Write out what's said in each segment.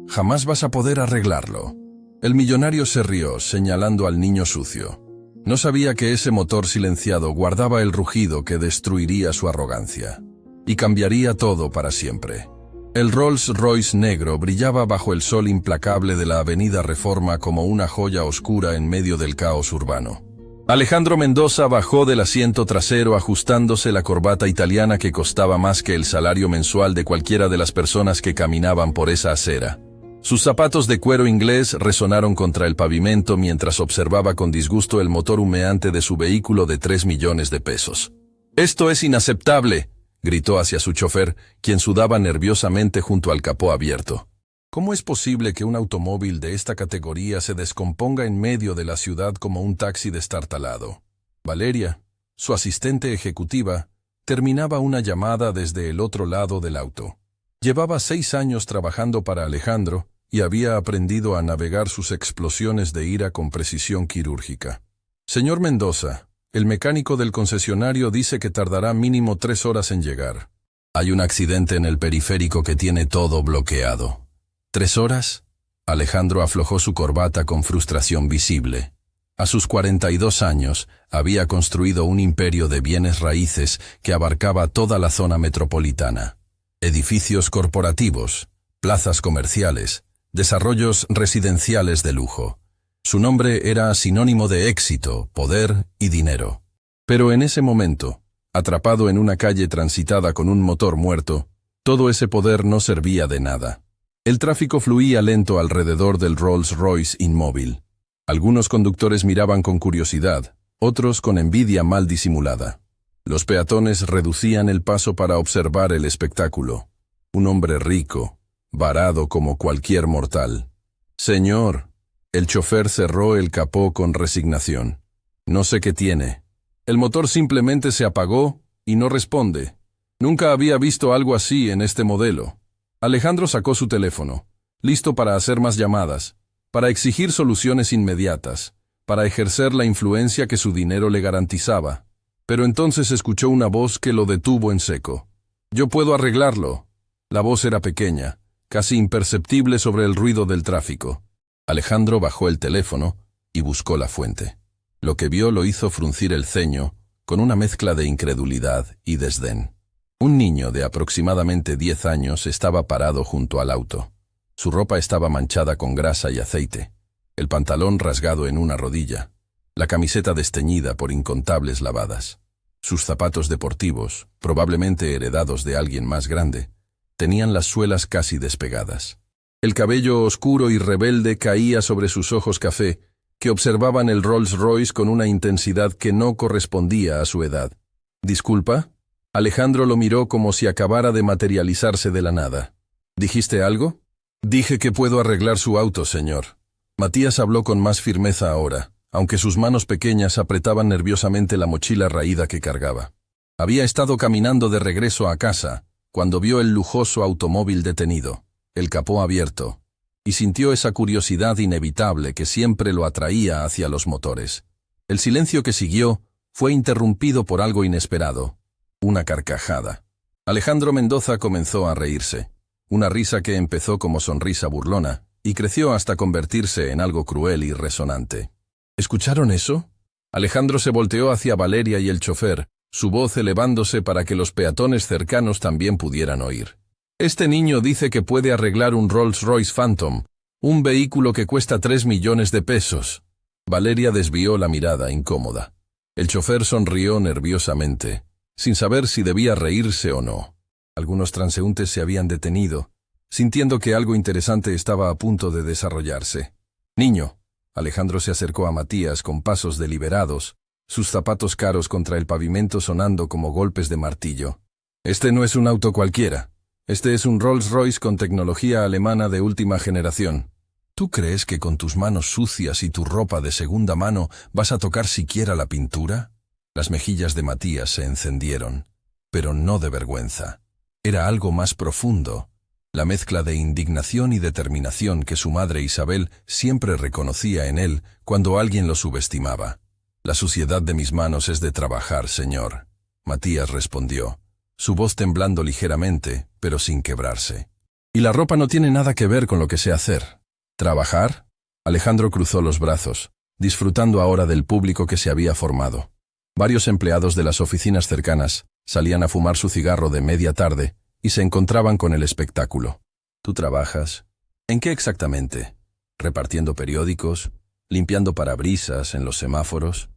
Jamás vas a poder arreglarlo. El millonario se rió, señalando al niño sucio. No sabía que ese motor silenciado guardaba el rugido que destruiría su arrogancia. Y cambiaría todo para siempre. El Rolls-Royce negro brillaba bajo el sol implacable de la avenida Reforma como una joya oscura en medio del caos urbano. Alejandro Mendoza bajó del asiento trasero ajustándose la corbata italiana que costaba más que el salario mensual de cualquiera de las personas que caminaban por esa acera. Sus zapatos de cuero inglés resonaron contra el pavimento mientras observaba con disgusto el motor humeante de su vehículo de 3 millones de pesos. «¡Esto es inaceptable!», gritó hacia su chofer, quien sudaba nerviosamente junto al capó abierto. ¿Cómo es posible que un automóvil de esta categoría se descomponga en medio de la ciudad como un taxi destartalado? Valeria, su asistente ejecutiva, terminaba una llamada desde el otro lado del auto. Llevaba 6 años trabajando para Alejandro y había aprendido a navegar sus explosiones de ira con precisión quirúrgica. «Señor Mendoza, el mecánico del concesionario dice que tardará mínimo 3 horas en llegar. Hay un accidente en el periférico que tiene todo bloqueado». ¿3 horas? Alejandro aflojó su corbata con frustración visible. A sus 42 años, había construido un imperio de bienes raíces que abarcaba toda la zona metropolitana. Edificios corporativos, plazas comerciales, desarrollos residenciales de lujo. Su nombre era sinónimo de éxito, poder y dinero. Pero en ese momento, atrapado en una calle transitada con un motor muerto, todo ese poder no servía de nada. El tráfico fluía lento alrededor del Rolls-Royce inmóvil. Algunos conductores miraban con curiosidad, otros con envidia mal disimulada. Los peatones reducían el paso para observar el espectáculo. Un hombre rico, varado como cualquier mortal. «Señor», el chofer cerró el capó con resignación. «No sé qué tiene. El motor simplemente se apagó y no responde. Nunca había visto algo así en este modelo». Alejandro sacó su teléfono, listo para hacer más llamadas, para exigir soluciones inmediatas, para ejercer la influencia que su dinero le garantizaba. Pero entonces escuchó una voz que lo detuvo en seco. «Yo puedo arreglarlo». La voz era pequeña, casi imperceptible sobre el ruido del tráfico. Alejandro bajó el teléfono y buscó la fuente. Lo que vio lo hizo fruncir el ceño, con una mezcla de incredulidad y desdén. Un niño de aproximadamente 10 años estaba parado junto al auto. Su ropa estaba manchada con grasa y aceite, el pantalón rasgado en una rodilla, la camiseta desteñida por incontables lavadas. Sus zapatos deportivos, probablemente heredados de alguien más grande, tenían las suelas casi despegadas. El cabello oscuro y rebelde caía sobre sus ojos café, que observaban el Rolls-Royce con una intensidad que no correspondía a su edad. «¿Disculpa?» Alejandro lo miró como si acabara de materializarse de la nada. «¿Dijiste algo?» «Dije que puedo arreglar su auto, señor». Matías habló con más firmeza ahora, aunque sus manos pequeñas apretaban nerviosamente la mochila raída que cargaba. Había estado caminando de regreso a casa, cuando vio el lujoso automóvil detenido, el capó abierto, y sintió esa curiosidad inevitable que siempre lo atraía hacia los motores. El silencio que siguió fue interrumpido por algo inesperado. Una carcajada. Alejandro Mendoza comenzó a reírse. Una risa que empezó como sonrisa burlona y creció hasta convertirse en algo cruel y resonante. ¿Escucharon eso? Alejandro se volteó hacia Valeria y el chofer, su voz elevándose para que los peatones cercanos también pudieran oír. «Este niño dice que puede arreglar un Rolls-Royce Phantom, un vehículo que cuesta 3 millones de pesos». Valeria desvió la mirada incómoda. El chofer sonrió nerviosamente, sin saber si debía reírse o no. Algunos transeúntes se habían detenido, sintiendo que algo interesante estaba a punto de desarrollarse. «Niño». Alejandro se acercó a Matías con pasos deliberados, sus zapatos caros contra el pavimento sonando como golpes de martillo. «Este no es un auto cualquiera. Este es un Rolls-Royce con tecnología alemana de última generación. ¿Tú crees que con tus manos sucias y tu ropa de segunda mano vas a tocar siquiera la pintura?» Las mejillas de Matías se encendieron, pero no de vergüenza. Era algo más profundo, la mezcla de indignación y determinación que su madre Isabel siempre reconocía en él cuando alguien lo subestimaba. «La suciedad de mis manos es de trabajar, señor», Matías respondió, su voz temblando ligeramente, pero sin quebrarse. Y la ropa no tiene nada que ver con lo que sé hacer. ¿Trabajar? Alejandro cruzó los brazos, disfrutando ahora del público que se había formado. Varios empleados de las oficinas cercanas salían a fumar su cigarro de media tarde y se encontraban con el espectáculo. ¿Tú trabajas? ¿En qué exactamente? ¿Repartiendo periódicos? ¿Limpiando parabrisas en los semáforos?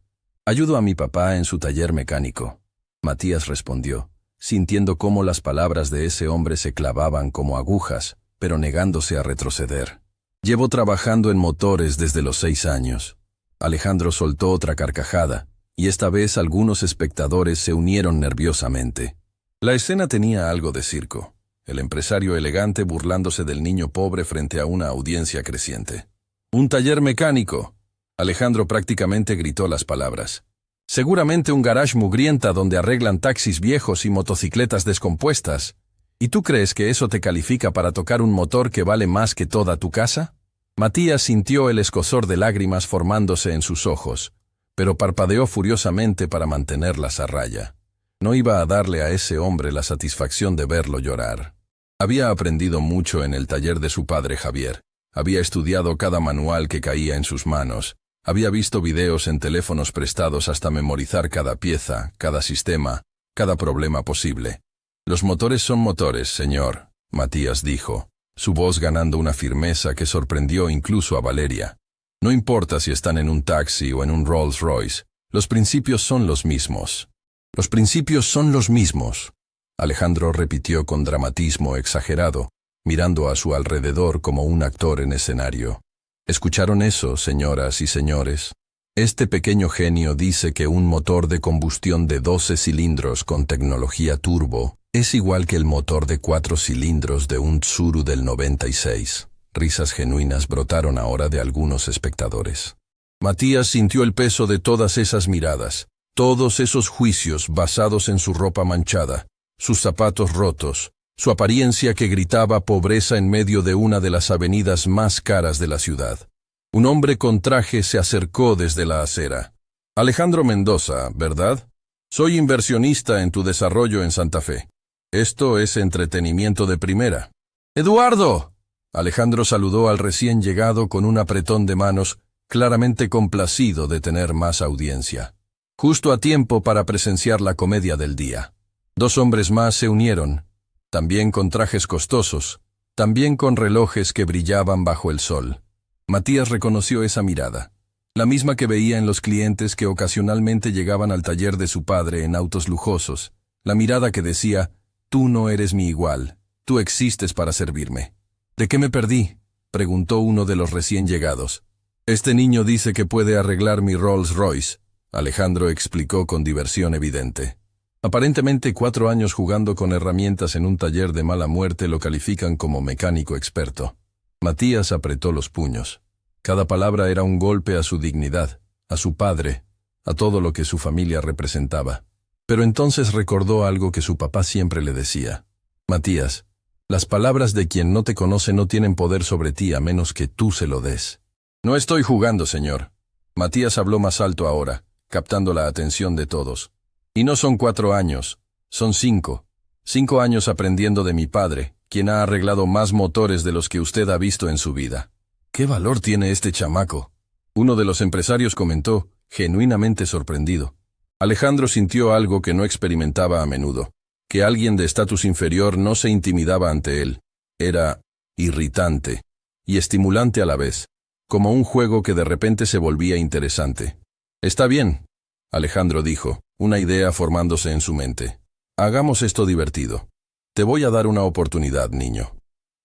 Ayudo a mi papá en su taller mecánico. Matías respondió, sintiendo cómo las palabras de ese hombre se clavaban como agujas, pero negándose a retroceder. Llevo trabajando en motores desde los 6 años. Alejandro soltó otra carcajada, y esta vez algunos espectadores se unieron nerviosamente. La escena tenía algo de circo. El empresario elegante burlándose del niño pobre frente a una audiencia creciente. «¡Un taller mecánico!», Alejandro prácticamente gritó las palabras. «Seguramente un garage mugrienta donde arreglan taxis viejos y motocicletas descompuestas. ¿Y tú crees que eso te califica para tocar un motor que vale más que toda tu casa?». Matías sintió el escozor de lágrimas formándose en sus ojos, pero parpadeó furiosamente para mantenerlas a raya. No iba a darle a ese hombre la satisfacción de verlo llorar. Había aprendido mucho en el taller de su padre Javier. Había estudiado cada manual que caía en sus manos. Había visto videos en teléfonos prestados hasta memorizar cada pieza, cada sistema, cada problema posible. «Los motores son motores, señor», Matías dijo, su voz ganando una firmeza que sorprendió incluso a Valeria. «No importa si están en un taxi o en un Rolls Royce, los principios son los mismos». «Los principios son los mismos», Alejandro repitió con dramatismo exagerado, mirando a su alrededor como un actor en escenario. ¿Escucharon eso, señoras y señores? Este pequeño genio dice que un motor de combustión de 12 cilindros con tecnología turbo es igual que el motor de 4 cilindros de un Tsuru del 96. Risas genuinas brotaron ahora de algunos espectadores. Matías sintió el peso de todas esas miradas, todos esos juicios basados en su ropa manchada, sus zapatos rotos, su apariencia que gritaba pobreza en medio de una de las avenidas más caras de la ciudad. Un hombre con traje se acercó desde la acera. «Alejandro Mendoza, ¿verdad? Soy inversionista en tu desarrollo en Santa Fe. Esto es entretenimiento de primera». «¡Eduardo!», Alejandro saludó al recién llegado con un apretón de manos, claramente complacido de tener más audiencia. Justo a tiempo para presenciar la comedia del día. 2 hombres más se unieron, también con trajes costosos, también con relojes que brillaban bajo el sol. Matías reconoció esa mirada, la misma que veía en los clientes que ocasionalmente llegaban al taller de su padre en autos lujosos, la mirada que decía, «Tú no eres mi igual, tú existes para servirme». «¿De qué me perdí?», preguntó uno de los recién llegados. «Este niño dice que puede arreglar mi Rolls Royce», Alejandro explicó con diversión evidente. Aparentemente 4 años jugando con herramientas en un taller de mala muerte lo califican como mecánico experto. Matías apretó los puños. Cada palabra era un golpe a su dignidad, a su padre, a todo lo que su familia representaba. Pero entonces recordó algo que su papá siempre le decía. «Matías, las palabras de quien no te conoce no tienen poder sobre ti a menos que tú se lo des». «No estoy jugando, señor». Matías habló más alto ahora, captando la atención de todos. «Y no son 4 años, son 5. 5 años aprendiendo de mi padre, quien ha arreglado más motores de los que usted ha visto en su vida». «¿Qué valor tiene este chamaco?», uno de los empresarios comentó, genuinamente sorprendido. Alejandro sintió algo que no experimentaba a menudo, que alguien de estatus inferior no se intimidaba ante él. Era irritante y estimulante a la vez, como un juego que de repente se volvía interesante. «Está bien», Alejandro dijo, una idea formándose en su mente. «Hagamos esto divertido. Te voy a dar una oportunidad, niño».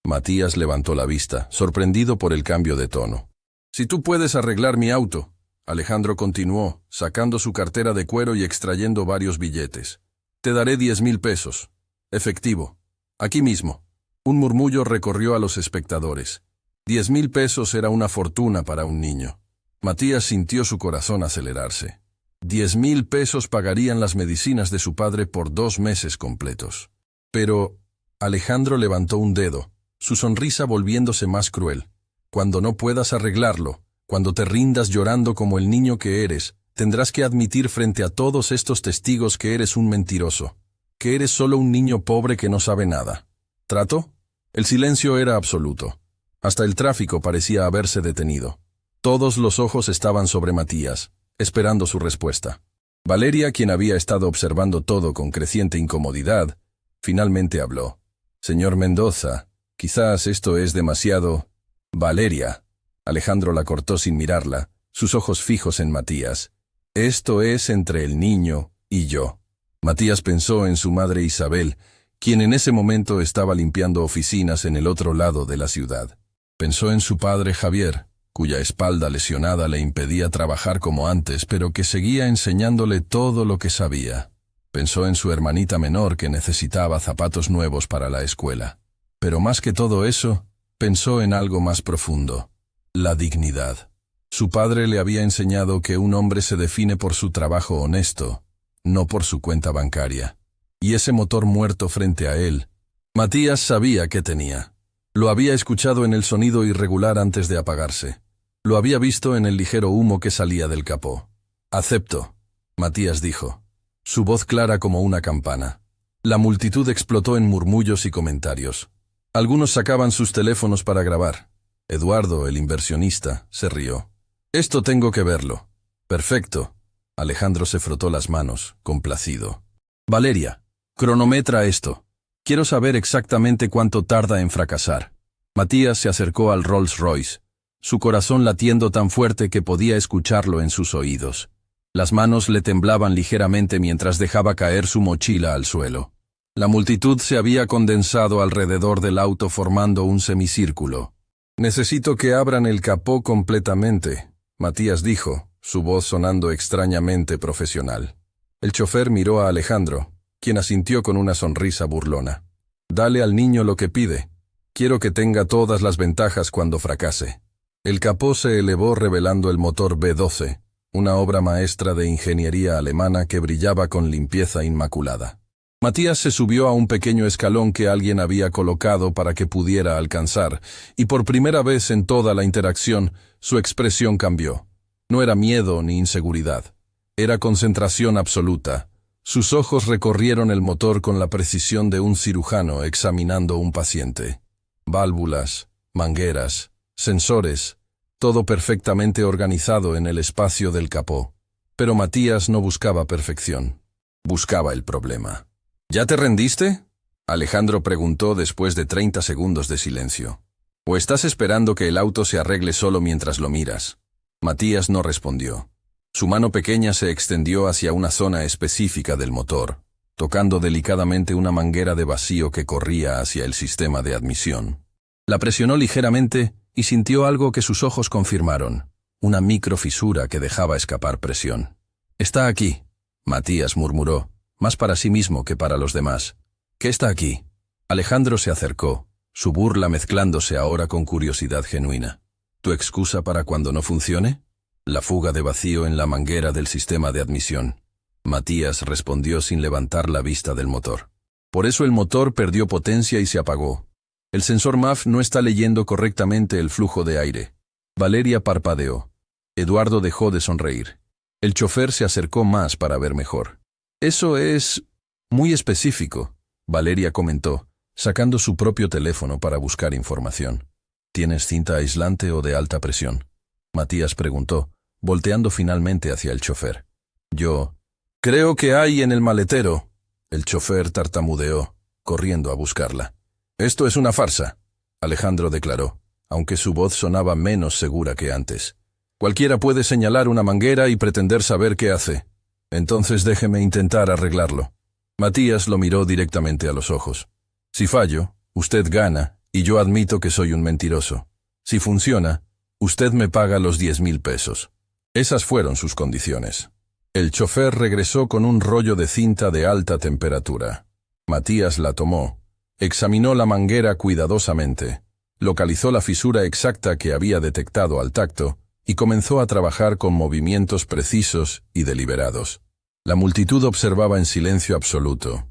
Matías levantó la vista, sorprendido por el cambio de tono. «Si tú puedes arreglar mi auto», Alejandro continuó, sacando su cartera de cuero y extrayendo varios billetes. «Te daré 10,000 pesos. Efectivo. Aquí mismo». Un murmullo recorrió a los espectadores. 10,000 pesos era una fortuna para un niño. Matías sintió su corazón acelerarse. 10,000 pesos pagarían las medicinas de su padre por 2 meses completos. Pero Alejandro levantó un dedo, su sonrisa volviéndose más cruel. «Cuando no puedas arreglarlo, cuando te rindas llorando como el niño que eres, tendrás que admitir frente a todos estos testigos que eres un mentiroso, que eres solo un niño pobre que no sabe nada. ¿Trato?». El silencio era absoluto. Hasta el tráfico parecía haberse detenido. Todos los ojos estaban sobre Matías, esperando su respuesta. Valeria, quien había estado observando todo con creciente incomodidad, finalmente habló. «Señor Mendoza, quizás esto es demasiado...» «Valeria». Alejandro la cortó sin mirarla, sus ojos fijos en Matías. «Esto es entre el niño y yo». Matías pensó en su madre Isabel, quien en ese momento estaba limpiando oficinas en el otro lado de la ciudad. Pensó en su padre Javier, cuya espalda lesionada le impedía trabajar como antes, pero que seguía enseñándole todo lo que sabía. Pensó en su hermanita menor que necesitaba zapatos nuevos para la escuela. Pero más que todo eso, pensó en algo más profundo: la dignidad. Su padre le había enseñado que un hombre se define por su trabajo honesto, no por su cuenta bancaria. Y ese motor muerto frente a él, Matías sabía que tenía. Lo había escuchado en el sonido irregular antes de apagarse. Lo había visto en el ligero humo que salía del capó. «Acepto», Matías dijo, su voz clara como una campana. La multitud explotó en murmullos y comentarios. Algunos sacaban sus teléfonos para grabar. Eduardo, el inversionista, se rió. «Esto tengo que verlo». «Perfecto». Alejandro se frotó las manos, complacido. «Valeria, cronometra esto. Quiero saber exactamente cuánto tarda en fracasar». Matías se acercó al Rolls Royce, su corazón latiendo tan fuerte que podía escucharlo en sus oídos. Las manos le temblaban ligeramente mientras dejaba caer su mochila al suelo. La multitud se había condensado alrededor del auto formando un semicírculo. «Necesito que abran el capó completamente», Matías dijo, su voz sonando extrañamente profesional. El chofer miró a Alejandro, quien asintió con una sonrisa burlona. «Dale al niño lo que pide. Quiero que tenga todas las ventajas cuando fracase». El capó se elevó revelando el motor B12, una obra maestra de ingeniería alemana que brillaba con limpieza inmaculada. Matías se subió a un pequeño escalón que alguien había colocado para que pudiera alcanzar, y por primera vez en toda la interacción, su expresión cambió. No era miedo ni inseguridad. Era concentración absoluta. Sus ojos recorrieron el motor con la precisión de un cirujano examinando un paciente. Válvulas, mangueras, sensores, todo perfectamente organizado en el espacio del capó. Pero Matías no buscaba perfección. Buscaba el problema. «¿Ya te rendiste?», Alejandro preguntó después de 30 segundos de silencio. «¿O estás esperando que el auto se arregle solo mientras lo miras?». Matías no respondió. Su mano pequeña se extendió hacia una zona específica del motor, tocando delicadamente una manguera de vacío que corría hacia el sistema de admisión. La presionó ligeramente y sintió algo que sus ojos confirmaron, una microfisura que dejaba escapar presión. «Está aquí», Matías murmuró, más para sí mismo que para los demás. «¿Qué está aquí?». Alejandro se acercó, su burla mezclándose ahora con curiosidad genuina. «¿Tu excusa para cuando no funcione?». «La fuga de vacío en la manguera del sistema de admisión», Matías respondió sin levantar la vista del motor. «Por eso el motor perdió potencia y se apagó. El sensor MAF no está leyendo correctamente el flujo de aire». Valeria parpadeó. Eduardo dejó de sonreír. El chofer se acercó más para ver mejor. «Eso es muy específico», Valeria comentó, sacando su propio teléfono para buscar información. «¿Tienes cinta aislante o de alta presión?», Matías preguntó, volteando finalmente hacia el chofer. «Yo creo que hay en el maletero». El chofer tartamudeó, corriendo a buscarla. «Esto es una farsa», Alejandro declaró, aunque su voz sonaba menos segura que antes. «Cualquiera puede señalar una manguera y pretender saber qué hace. Entonces déjeme intentar arreglarlo». Matías lo miró directamente a los ojos. «Si fallo, usted gana, y yo admito que soy un mentiroso. Si funciona, usted me paga los 10.000 pesos». Esas fueron sus condiciones. El chofer regresó con un rollo de cinta de alta temperatura. Matías la tomó, examinó la manguera cuidadosamente, localizó la fisura exacta que había detectado al tacto y comenzó a trabajar con movimientos precisos y deliberados. La multitud observaba en silencio absoluto.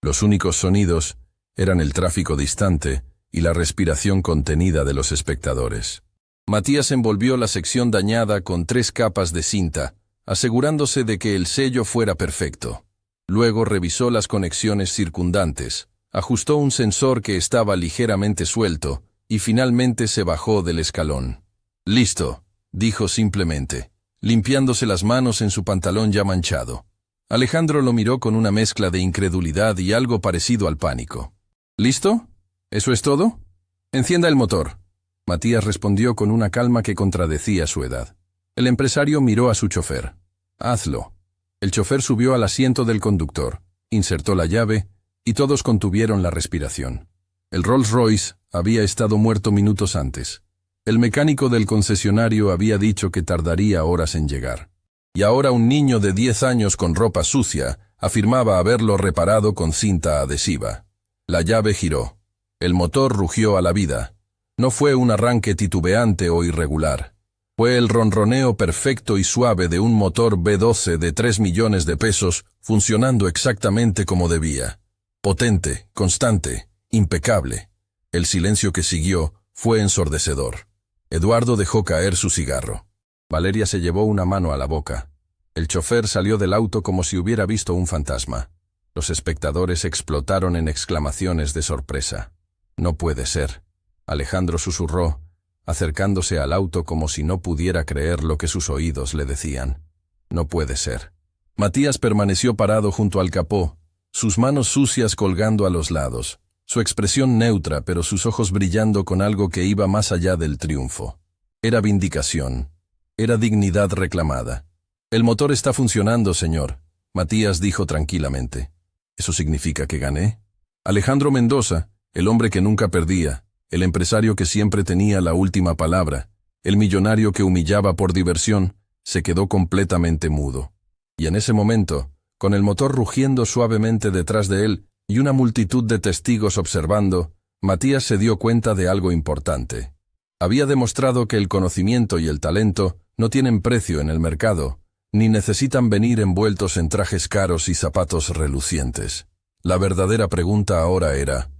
Los únicos sonidos eran el tráfico distante y la respiración contenida de los espectadores. Matías envolvió la sección dañada con 3 capas de cinta, asegurándose de que el sello fuera perfecto. Luego revisó las conexiones circundantes, Ajustó un sensor que estaba ligeramente suelto y finalmente se bajó del escalón. «Listo», dijo simplemente, limpiándose las manos en su pantalón ya manchado. Alejandro lo miró con una mezcla de incredulidad y algo parecido al pánico. «¿Listo? ¿Eso es todo? Encienda el motor». Matías respondió con una calma que contradecía su edad. El empresario miró a su chofer. «Hazlo». El chofer subió al asiento del conductor, insertó la llave y todos contuvieron la respiración. El Rolls-Royce había estado muerto minutos antes. El mecánico del concesionario había dicho que tardaría horas en llegar. Y ahora un niño de 10 años con ropa sucia afirmaba haberlo reparado con cinta adhesiva. La llave giró. El motor rugió a la vida. No fue un arranque titubeante o irregular. Fue el ronroneo perfecto y suave de un motor V12 de 3 millones de pesos funcionando exactamente como debía. Potente, constante, impecable. El silencio que siguió fue ensordecedor. Eduardo dejó caer su cigarro. Valeria se llevó una mano a la boca. El chofer salió del auto como si hubiera visto un fantasma. Los espectadores explotaron en exclamaciones de sorpresa. «No puede ser», Alejandro susurró, acercándose al auto como si no pudiera creer lo que sus oídos le decían. «No puede ser». Matías permaneció parado junto al capó, sus manos sucias colgando a los lados, su expresión neutra pero sus ojos brillando con algo que iba más allá del triunfo. Era vindicación. Era dignidad reclamada. «El motor está funcionando, señor», Matías dijo tranquilamente. «¿Eso significa que gané?» Alejandro Mendoza, el hombre que nunca perdía, el empresario que siempre tenía la última palabra, el millonario que humillaba por diversión, se quedó completamente mudo. Y en ese momento, con el motor rugiendo suavemente detrás de él y una multitud de testigos observando, Matías se dio cuenta de algo importante. Había demostrado que el conocimiento y el talento no tienen precio en el mercado, ni necesitan venir envueltos en trajes caros y zapatos relucientes. La verdadera pregunta ahora era,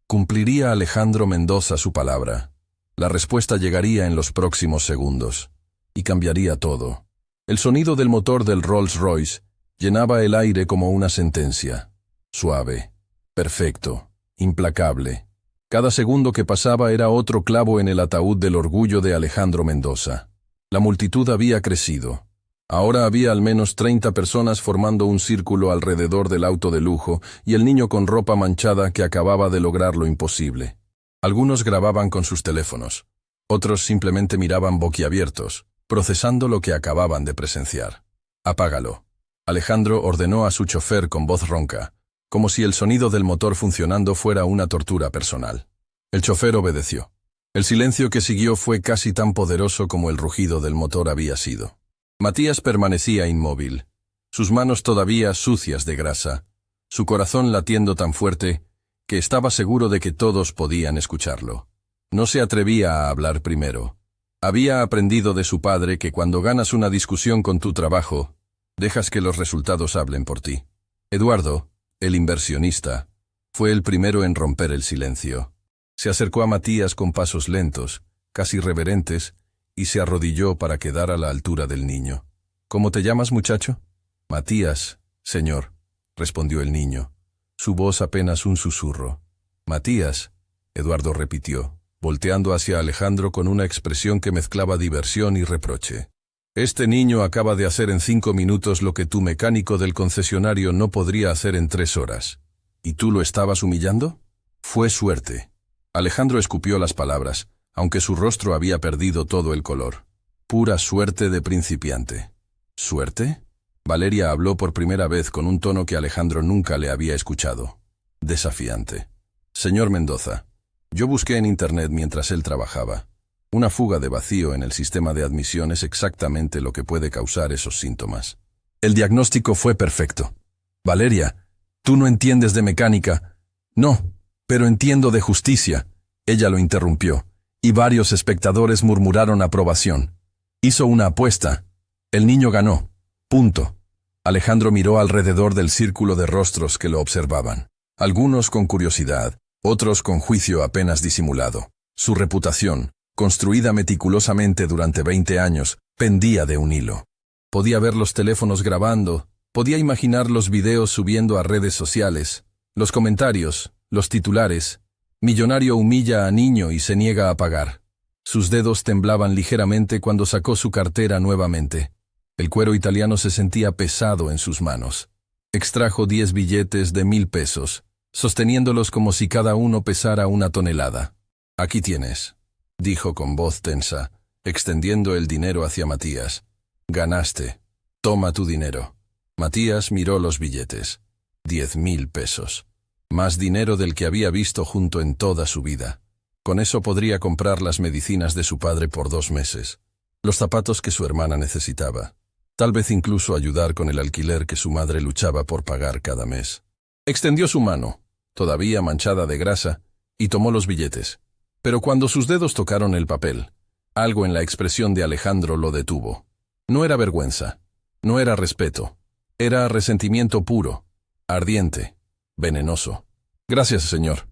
¿cumpliría Alejandro Mendoza su palabra? La respuesta llegaría en los próximos segundos. Y cambiaría todo. El sonido del motor del Rolls-Royce llenaba el aire como una sentencia. Suave, perfecto, implacable. Cada segundo que pasaba era otro clavo en el ataúd del orgullo de Alejandro Mendoza. La multitud había crecido. Ahora había al menos 30 personas formando un círculo alrededor del auto de lujo y el niño con ropa manchada que acababa de lograr lo imposible. Algunos grababan con sus teléfonos. Otros simplemente miraban boquiabiertos, procesando lo que acababan de presenciar. «Apágalo». Alejandro ordenó a su chofer con voz ronca, como si el sonido del motor funcionando fuera una tortura personal. El chofer obedeció. El silencio que siguió fue casi tan poderoso como el rugido del motor había sido. Matías permanecía inmóvil, sus manos todavía sucias de grasa, su corazón latiendo tan fuerte que estaba seguro de que todos podían escucharlo. No se atrevía a hablar primero. Había aprendido de su padre que cuando ganas una discusión con tu trabajo, dejas que los resultados hablen por ti. Eduardo, el inversionista, fue el primero en romper el silencio. Se acercó a Matías con pasos lentos, casi reverentes, y se arrodilló para quedar a la altura del niño. «¿Cómo te llamas, muchacho?» «Matías, señor», respondió el niño, su voz apenas un susurro. «Matías», Eduardo repitió, volteando hacia Alejandro con una expresión que mezclaba diversión y reproche. «Este niño acaba de hacer en 5 minutos lo que tu mecánico del concesionario no podría hacer en 3 horas. ¿Y tú lo estabas humillando?» «Fue suerte». Alejandro escupió las palabras, aunque su rostro había perdido todo el color. «Pura suerte de principiante». «¿Suerte?» Valeria habló por primera vez con un tono que Alejandro nunca le había escuchado. Desafiante. «Señor Mendoza, yo busqué en internet mientras él trabajaba. Una fuga de vacío en el sistema de admisión es exactamente lo que puede causar esos síntomas. El diagnóstico fue perfecto». «Valeria, tú no entiendes de mecánica». «No, pero entiendo de justicia». Ella lo interrumpió, y varios espectadores murmuraron aprobación. Hizo una apuesta. El niño ganó. Punto. Alejandro miró alrededor del círculo de rostros que lo observaban. Algunos con curiosidad, otros con juicio apenas disimulado. Su reputación, construida meticulosamente durante 20 años, pendía de un hilo. Podía ver los teléfonos grabando, podía imaginar los videos subiendo a redes sociales, los comentarios, Los titulares. Millonario humilla a niño y se niega a pagar. Sus dedos temblaban ligeramente cuando sacó su cartera nuevamente. El cuero italiano se sentía pesado en sus manos. Extrajo 10 billetes de 1000 pesos, sosteniéndolos como si cada uno pesara 1 tonelada. «Aquí tienes», dijo con voz tensa, extendiendo el dinero hacia Matías. «Ganaste. Toma tu dinero». Matías miró los billetes. 10.000 pesos. Más dinero del que había visto junto en toda su vida. Con eso podría comprar las medicinas de su padre por 2 meses, los zapatos que su hermana necesitaba, tal vez incluso ayudar con el alquiler que su madre luchaba por pagar cada mes. Extendió su mano, todavía manchada de grasa, y tomó los billetes. Pero cuando sus dedos tocaron el papel, algo en la expresión de Alejandro lo detuvo. No era vergüenza, no era respeto, era resentimiento puro, ardiente, venenoso. «Gracias, señor»,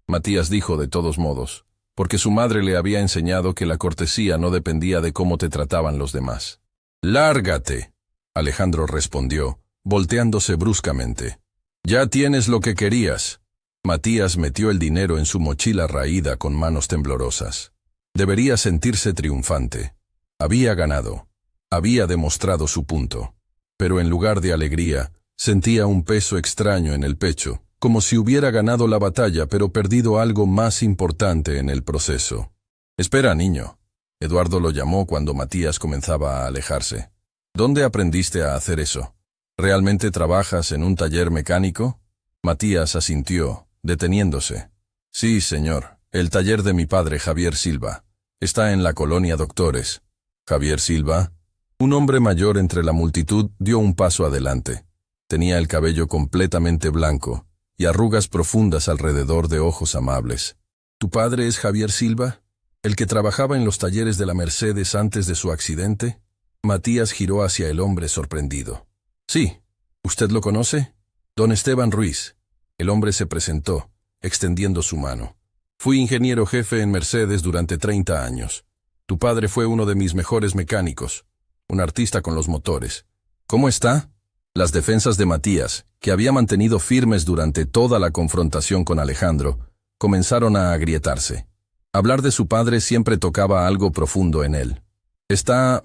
Matías dijo de todos modos, porque su madre le había enseñado que la cortesía no dependía de cómo te trataban los demás. «Lárgate», Alejandro respondió, volteándose bruscamente. «Ya tienes lo que querías». Matías metió el dinero en su mochila raída con manos temblorosas. Debería sentirse triunfante. Había ganado. Había demostrado su punto. Pero en lugar de alegría, sentía un peso extraño en el pecho, como si hubiera ganado la batalla pero perdido algo más importante en el proceso. «Espera, niño», Eduardo lo llamó cuando Matías comenzaba a alejarse. «¿Dónde aprendiste a hacer eso? ¿Realmente trabajas en un taller mecánico?» Matías asintió, deteniéndose. «Sí, señor, el taller de mi padre Javier Silva. Está en la colonia Doctores». «¿Javier Silva?» Un hombre mayor entre la multitud dio un paso adelante. Tenía el cabello completamente blanco y arrugas profundas alrededor de ojos amables. «¿Tu padre es Javier Silva? ¿El que trabajaba en los talleres de la Mercedes antes de su accidente?» Matías giró hacia el hombre sorprendido. «Sí. ¿Usted lo conoce?» «Don Esteban Ruiz». El hombre se presentó, extendiendo su mano. «Fui ingeniero jefe en Mercedes durante 30 años. Tu padre fue uno de mis mejores mecánicos, un artista con los motores. ¿Cómo está?» Las defensas de Matías, que había mantenido firmes durante toda la confrontación con Alejandro, comenzaron a agrietarse. Hablar de su padre siempre tocaba algo profundo en él. Está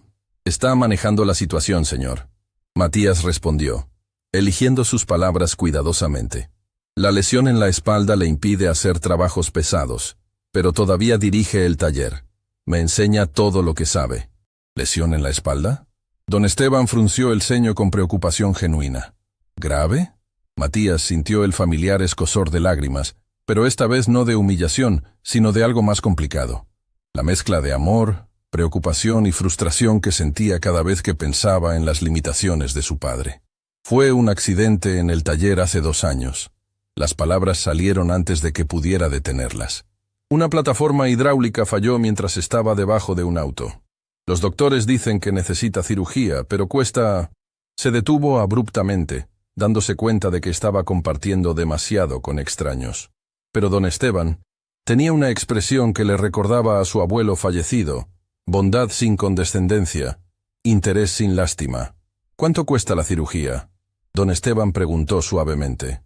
manejando la situación, señor», Matías respondió, eligiendo sus palabras cuidadosamente. «La lesión en la espalda le impide hacer trabajos pesados, pero todavía dirige el taller. Me enseña todo lo que sabe». «¿Lesión en la espalda?» Don Esteban frunció el ceño con preocupación genuina. «¿Grave?» Matías sintió el familiar escozor de lágrimas, pero esta vez no de humillación, sino de algo más complicado. La mezcla de amor, preocupación y frustración que sentía cada vez que pensaba en las limitaciones de su padre. «Fue un accidente en el taller hace 2 años. Las palabras salieron antes de que pudiera detenerlas. Una plataforma hidráulica falló mientras estaba debajo de un auto. Los doctores dicen que necesita cirugía, pero cuesta...». Se detuvo abruptamente, dándose cuenta de que estaba compartiendo demasiado con extraños. Pero don Esteban tenía una expresión que le recordaba a su abuelo fallecido: bondad sin condescendencia, interés sin lástima. «¿Cuánto cuesta la cirugía?», don Esteban preguntó suavemente.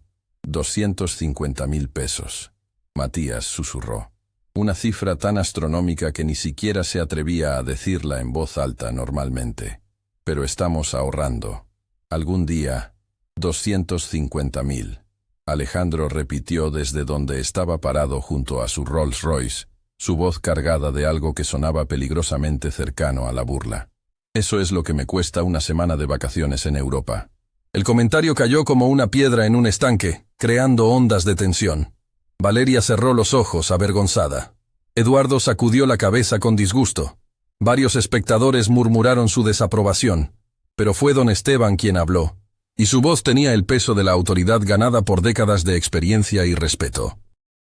250.000 pesos. Matías susurró. Una cifra tan astronómica que ni siquiera se atrevía a decirla en voz alta normalmente. «Pero estamos ahorrando. Algún día, 250.000. Alejandro repitió desde donde estaba parado junto a su Rolls Royce, su voz cargada de algo que sonaba peligrosamente cercano a la burla. «Eso es lo que me cuesta una semana de vacaciones en Europa». El comentario cayó como una piedra en un estanque, creando ondas de tensión. Valeria cerró los ojos, avergonzada. Eduardo sacudió la cabeza con disgusto. Varios espectadores murmuraron su desaprobación, pero fue don Esteban quien habló, y su voz tenía el peso de la autoridad ganada por décadas de experiencia y respeto.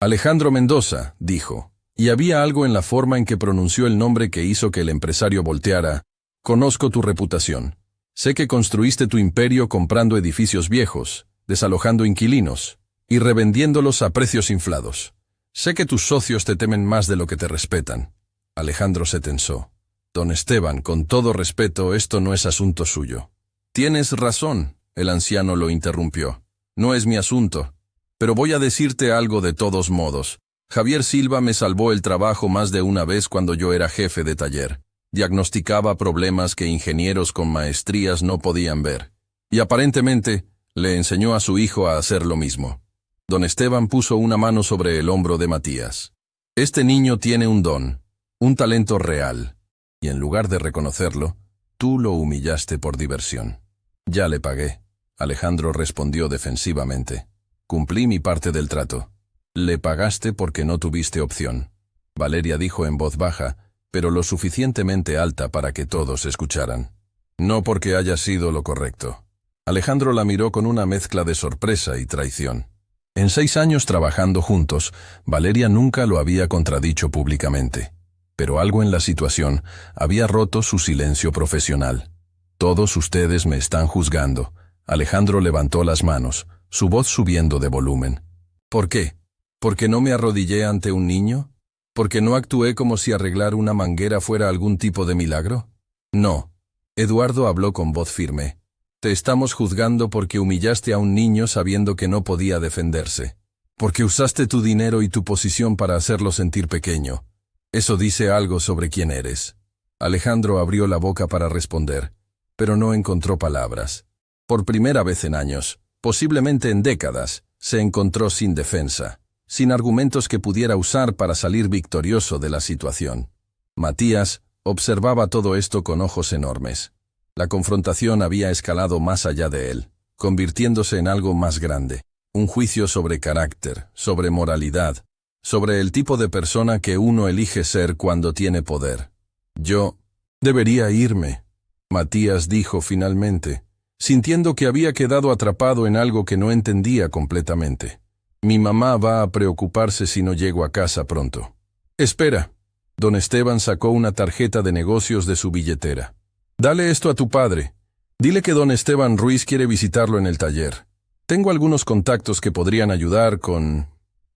«Alejandro Mendoza», dijo, y había algo en la forma en que pronunció el nombre que hizo que el empresario volteara. «Conozco tu reputación. Sé que construiste tu imperio comprando edificios viejos, desalojando inquilinos y revendiéndolos a precios inflados. Sé que tus socios te temen más de lo que te respetan». Alejandro se tensó. «Don Esteban, con todo respeto, esto no es asunto suyo». «Tienes razón», el anciano lo interrumpió. «No es mi asunto. Pero voy a decirte algo de todos modos. Javier Silva me salvó el trabajo más de una vez cuando yo era jefe de taller. Diagnosticaba problemas que ingenieros con maestrías no podían ver. Y aparentemente, le enseñó a su hijo a hacer lo mismo. Don Esteban puso una mano sobre el hombro de Matías. Este niño tiene un don, un talento real. Y en lugar de reconocerlo, tú lo humillaste por diversión. Ya le pagué. Alejandro respondió defensivamente. Cumplí mi parte del trato. Le pagaste porque no tuviste opción. Valeria dijo en voz baja, pero lo suficientemente alta para que todos escucharan. No porque haya sido lo correcto. Alejandro la miró con una mezcla de sorpresa y traición. En 6 años trabajando juntos, Valeria nunca lo había contradicho públicamente. Pero algo en la situación había roto su silencio profesional. Todos ustedes me están juzgando. Alejandro levantó las manos, su voz subiendo de volumen. ¿Por qué? ¿Porque no me arrodillé ante un niño? ¿Porque no actué como si arreglar una manguera fuera algún tipo de milagro? No. Eduardo habló con voz firme. Te estamos juzgando porque humillaste a un niño sabiendo que no podía defenderse. Porque usaste tu dinero y tu posición para hacerlo sentir pequeño. Eso dice algo sobre quién eres. Alejandro abrió la boca para responder, pero no encontró palabras. Por primera vez en años, posiblemente en décadas, se encontró sin defensa, sin argumentos que pudiera usar para salir victorioso de la situación. Matías observaba todo esto con ojos enormes. La confrontación había escalado más allá de él, convirtiéndose en algo más grande. Un juicio sobre carácter, sobre moralidad, sobre el tipo de persona que uno elige ser cuando tiene poder. Yo debería irme, Matías dijo finalmente, sintiendo que había quedado atrapado en algo que no entendía completamente. Mi mamá va a preocuparse si no llego a casa pronto. Espera. Don Esteban sacó una tarjeta de negocios de su billetera. Dale esto a tu padre. Dile que don Esteban Ruiz quiere visitarlo en el taller. Tengo algunos contactos que podrían ayudar con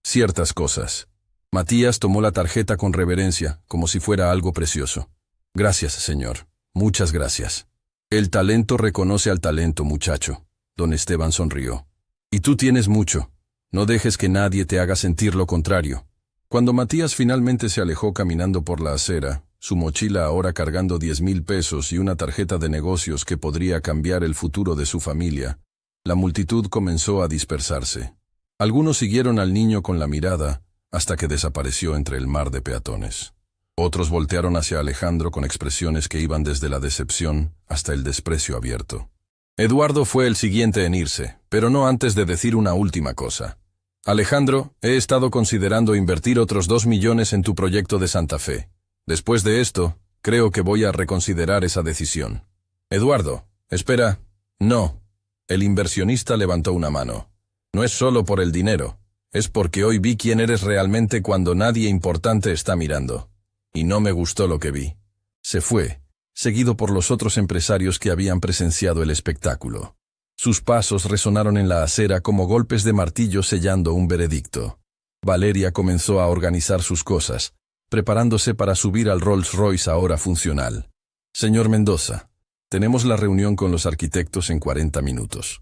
ciertas cosas. Matías tomó la tarjeta con reverencia, como si fuera algo precioso. Gracias, señor. Muchas gracias. El talento reconoce al talento, muchacho. Don Esteban sonrió. Y tú tienes mucho. No dejes que nadie te haga sentir lo contrario. Cuando Matías finalmente se alejó caminando por la acera, su mochila ahora cargando 10,000 pesos y una tarjeta de negocios que podría cambiar el futuro de su familia, la multitud comenzó a dispersarse. Algunos siguieron al niño con la mirada hasta que desapareció entre el mar de peatones. Otros voltearon hacia Alejandro con expresiones que iban desde la decepción hasta el desprecio abierto. Eduardo fue el siguiente en irse, pero no antes de decir una última cosa. Alejandro, he estado considerando invertir otros 2 millones en tu proyecto de Santa Fe. Después de esto, creo que voy a reconsiderar esa decisión. Eduardo, espera. No. El inversionista levantó una mano. No es solo por el dinero, es porque hoy vi quién eres realmente cuando nadie importante está mirando. Y no me gustó lo que vi. Se fue, seguido por los otros empresarios que habían presenciado el espectáculo. Sus pasos resonaron en la acera como golpes de martillo sellando un veredicto. Valeria comenzó a organizar sus cosas, preparándose para subir al Rolls Royce ahora funcional. Señor Mendoza, tenemos la reunión con los arquitectos en 40 minutos.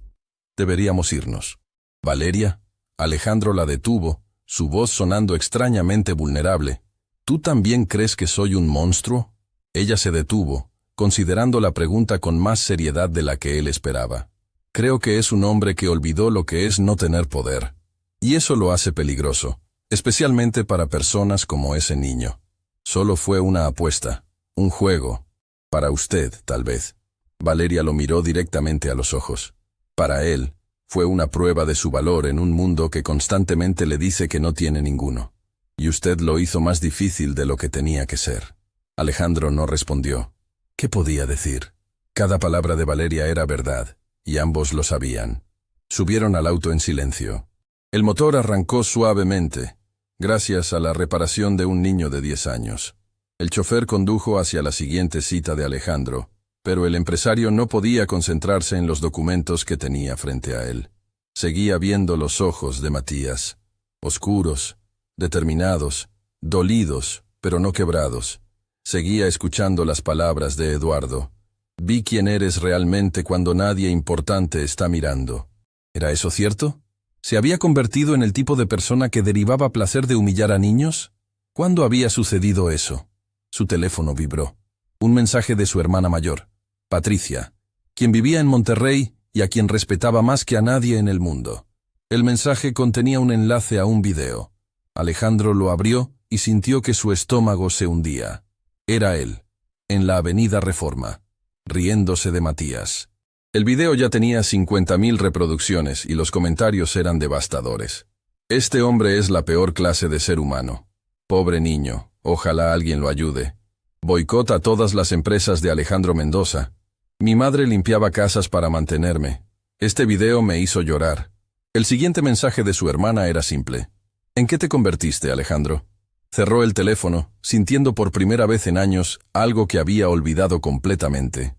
Deberíamos irnos. Valeria, Alejandro la detuvo, su voz sonando extrañamente vulnerable. ¿Tú también crees que soy un monstruo? Ella se detuvo, considerando la pregunta con más seriedad de la que él esperaba. Creo que es un hombre que olvidó lo que es no tener poder. Y eso lo hace peligroso, especialmente para personas como ese niño. Solo fue una apuesta, un juego. Para usted, tal vez. Valeria lo miró directamente a los ojos. Para él, fue una prueba de su valor en un mundo que constantemente le dice que no tiene ninguno. Y usted lo hizo más difícil de lo que tenía que ser. Alejandro no respondió. ¿Qué podía decir? Cada palabra de Valeria era verdad, y ambos lo sabían. Subieron al auto en silencio. El motor arrancó suavemente, gracias a la reparación de un niño de 10 años. El chofer condujo hacia la siguiente cita de Alejandro, pero el empresario no podía concentrarse en los documentos que tenía frente a él. Seguía viendo los ojos de Matías, oscuros, determinados, dolidos, pero no quebrados. Seguía escuchando las palabras de Eduardo. Vi quién eres realmente cuando nadie importante está mirando. ¿Era eso cierto? ¿Se había convertido en el tipo de persona que derivaba placer de humillar a niños? ¿Cuándo había sucedido eso? Su teléfono vibró. Un mensaje de su hermana mayor, Patricia, quien vivía en Monterrey y a quien respetaba más que a nadie en el mundo. El mensaje contenía un enlace a un video. Alejandro lo abrió y sintió que su estómago se hundía. Era él, en la avenida Reforma, riéndose de Matías. El video ya tenía 50.000 reproducciones y los comentarios eran devastadores. Este hombre es la peor clase de ser humano. Pobre niño, ojalá alguien lo ayude. Boicota a todas las empresas de Alejandro Mendoza. Mi madre limpiaba casas para mantenerme. Este video me hizo llorar. El siguiente mensaje de su hermana era simple. ¿En qué te convertiste, Alejandro? Cerró el teléfono, sintiendo por primera vez en años algo que había olvidado completamente.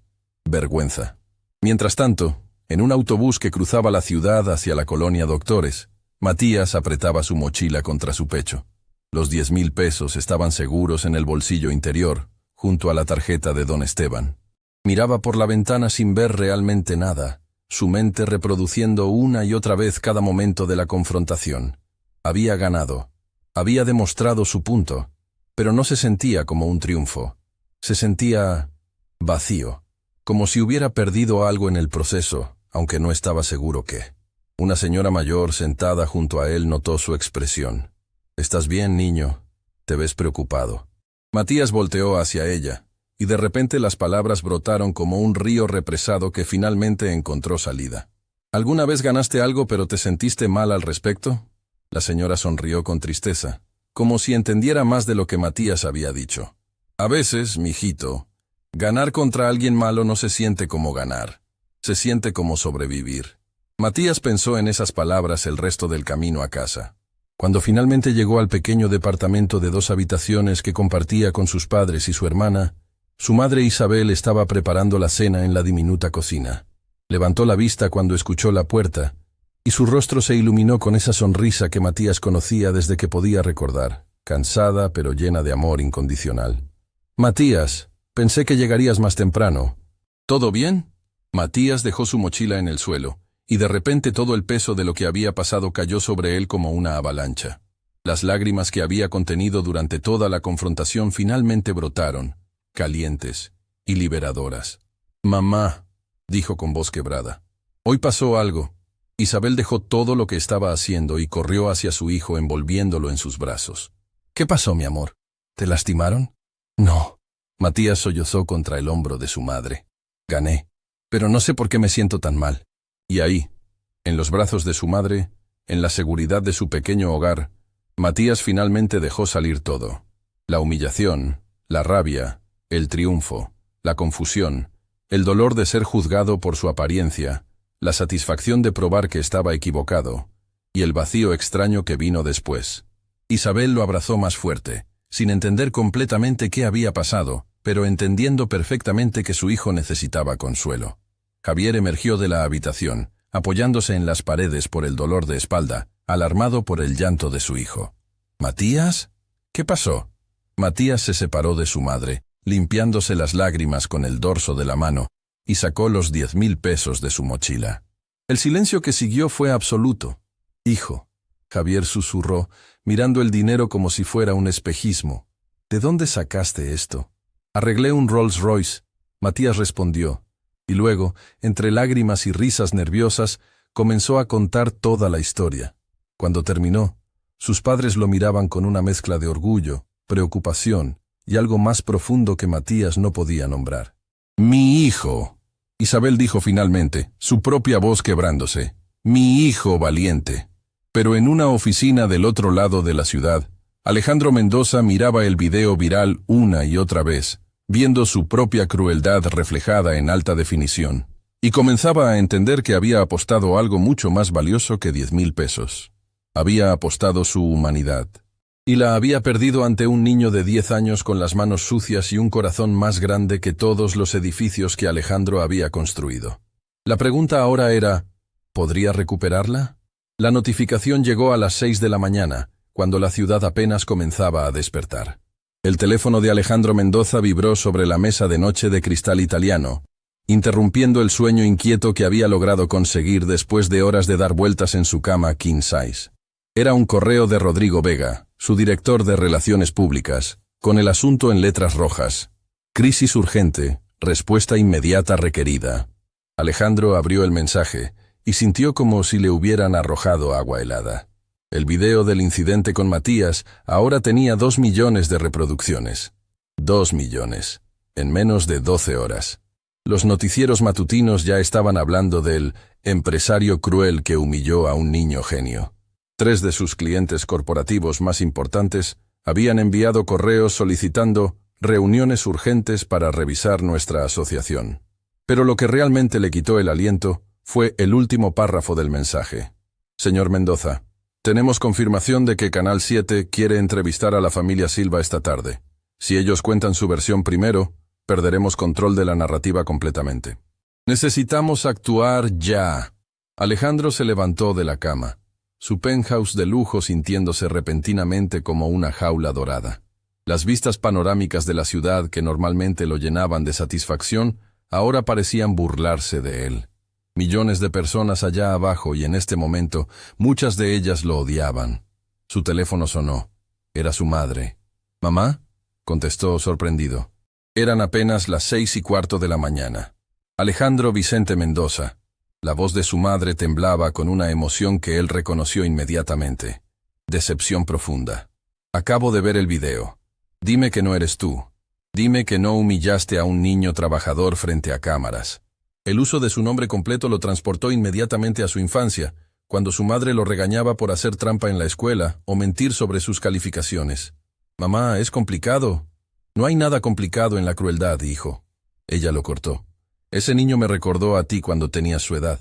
Vergüenza. Mientras tanto, en un autobús que cruzaba la ciudad hacia la colonia Doctores, Matías apretaba su mochila contra su pecho. Los 10,000 pesos estaban seguros en el bolsillo interior, junto a la tarjeta de don Esteban. Miraba por la ventana sin ver realmente nada, su mente reproduciendo una y otra vez cada momento de la confrontación. Había ganado. Había demostrado su punto, pero no se sentía como un triunfo. Se sentía vacío, como si hubiera perdido algo en el proceso, aunque no estaba seguro qué. Una señora mayor sentada junto a él notó su expresión. «¿Estás bien, niño? Te ves preocupado». Matías volteó hacia ella, y de repente las palabras brotaron como un río represado que finalmente encontró salida. ¿Alguna vez ganaste algo pero te sentiste mal al respecto? La señora sonrió con tristeza, como si entendiera más de lo que Matías había dicho. A veces, mijito, ganar contra alguien malo no se siente como ganar, se siente como sobrevivir. Matías pensó en esas palabras el resto del camino a casa. Cuando finalmente llegó al pequeño departamento de 2 habitaciones que compartía con sus padres y su hermana, su madre Isabel estaba preparando la cena en la diminuta cocina. Levantó la vista cuando escuchó la puerta, y su rostro se iluminó con esa sonrisa que Matías conocía desde que podía recordar, cansada pero llena de amor incondicional. «Matías, pensé que llegarías más temprano». «¿Todo bien?» Matías dejó su mochila en el suelo, y de repente todo el peso de lo que había pasado cayó sobre él como una avalancha. Las lágrimas que había contenido durante toda la confrontación finalmente brotaron, calientes y liberadoras. «Mamá», dijo con voz quebrada, «hoy pasó algo». Isabel dejó todo lo que estaba haciendo y corrió hacia su hijo envolviéndolo en sus brazos. «¿Qué pasó, mi amor? ¿Te lastimaron?» «No». Matías sollozó contra el hombro de su madre. «Gané, pero no sé por qué me siento tan mal». Y ahí, en los brazos de su madre, en la seguridad de su pequeño hogar, Matías finalmente dejó salir todo. La humillación, la rabia, el triunfo, la confusión, el dolor de ser juzgado por su apariencia, la satisfacción de probar que estaba equivocado, y el vacío extraño que vino después. Isabel lo abrazó más fuerte, sin entender completamente qué había pasado, pero entendiendo perfectamente que su hijo necesitaba consuelo. Javier emergió de la habitación, apoyándose en las paredes por el dolor de espalda, alarmado por el llanto de su hijo. «¿Matías? ¿Qué pasó?» Matías se separó de su madre, limpiándose las lágrimas con el dorso de la mano, y sacó los 10,000 pesos de su mochila. El silencio que siguió fue absoluto. «Hijo», Javier susurró, mirando el dinero como si fuera un espejismo. «¿De dónde sacaste esto?» «Arreglé un Rolls Royce», Matías respondió, y luego, entre lágrimas y risas nerviosas, comenzó a contar toda la historia. Cuando terminó, sus padres lo miraban con una mezcla de orgullo, preocupación y algo más profundo que Matías no podía nombrar. «Mi hijo», Isabel dijo finalmente, su propia voz quebrándose. «Mi hijo valiente». Pero en una oficina del otro lado de la ciudad, Alejandro Mendoza miraba el video viral una y otra vez, viendo su propia crueldad reflejada en alta definición, y comenzaba a entender que había apostado algo mucho más valioso que 10,000 pesos. Había apostado su humanidad. Y la había perdido ante un niño de 10 años con las manos sucias y un corazón más grande que todos los edificios que Alejandro había construido. La pregunta ahora era, ¿podría recuperarla? La notificación llegó a las 6 de la mañana, cuando la ciudad apenas comenzaba a despertar. El teléfono de Alejandro Mendoza vibró sobre la mesa de noche de cristal italiano, interrumpiendo el sueño inquieto que había logrado conseguir después de horas de dar vueltas en su cama king size. Era un correo de Rodrigo Vega, su director de Relaciones Públicas, con el asunto en letras rojas. Crisis urgente, respuesta inmediata requerida. Alejandro abrió el mensaje y sintió como si le hubieran arrojado agua helada. El video del incidente con Matías ahora tenía 2 millones de reproducciones. 2 millones. En menos de 12 horas. Los noticieros matutinos ya estaban hablando del empresario cruel que humilló a un niño genio. 3 de sus clientes corporativos más importantes habían enviado correos solicitando reuniones urgentes para revisar nuestra asociación. Pero lo que realmente le quitó el aliento fue el último párrafo del mensaje. Señor Mendoza, tenemos confirmación de que Canal 7 quiere entrevistar a la familia Silva esta tarde. Si ellos cuentan su versión primero, perderemos control de la narrativa completamente. Necesitamos actuar ya. Alejandro se levantó de la cama, su penthouse de lujo sintiéndose repentinamente como una jaula dorada. Las vistas panorámicas de la ciudad que normalmente lo llenaban de satisfacción, ahora parecían burlarse de él. Millones de personas allá abajo y en este momento, muchas de ellas lo odiaban. Su teléfono sonó. Era su madre. ¿Mamá?, contestó sorprendido. Eran apenas las 6:15 de la mañana. Alejandro Vicente Mendoza. La voz de su madre temblaba con una emoción que él reconoció inmediatamente. Decepción profunda. Acabo de ver el video. Dime que no eres tú. Dime que no humillaste a un niño trabajador frente a cámaras. El uso de su nombre completo lo transportó inmediatamente a su infancia, cuando su madre lo regañaba por hacer trampa en la escuela o mentir sobre sus calificaciones. Mamá, es complicado. No hay nada complicado en la crueldad, hijo. Ella lo cortó. Ese niño me recordó a ti cuando tenías su edad.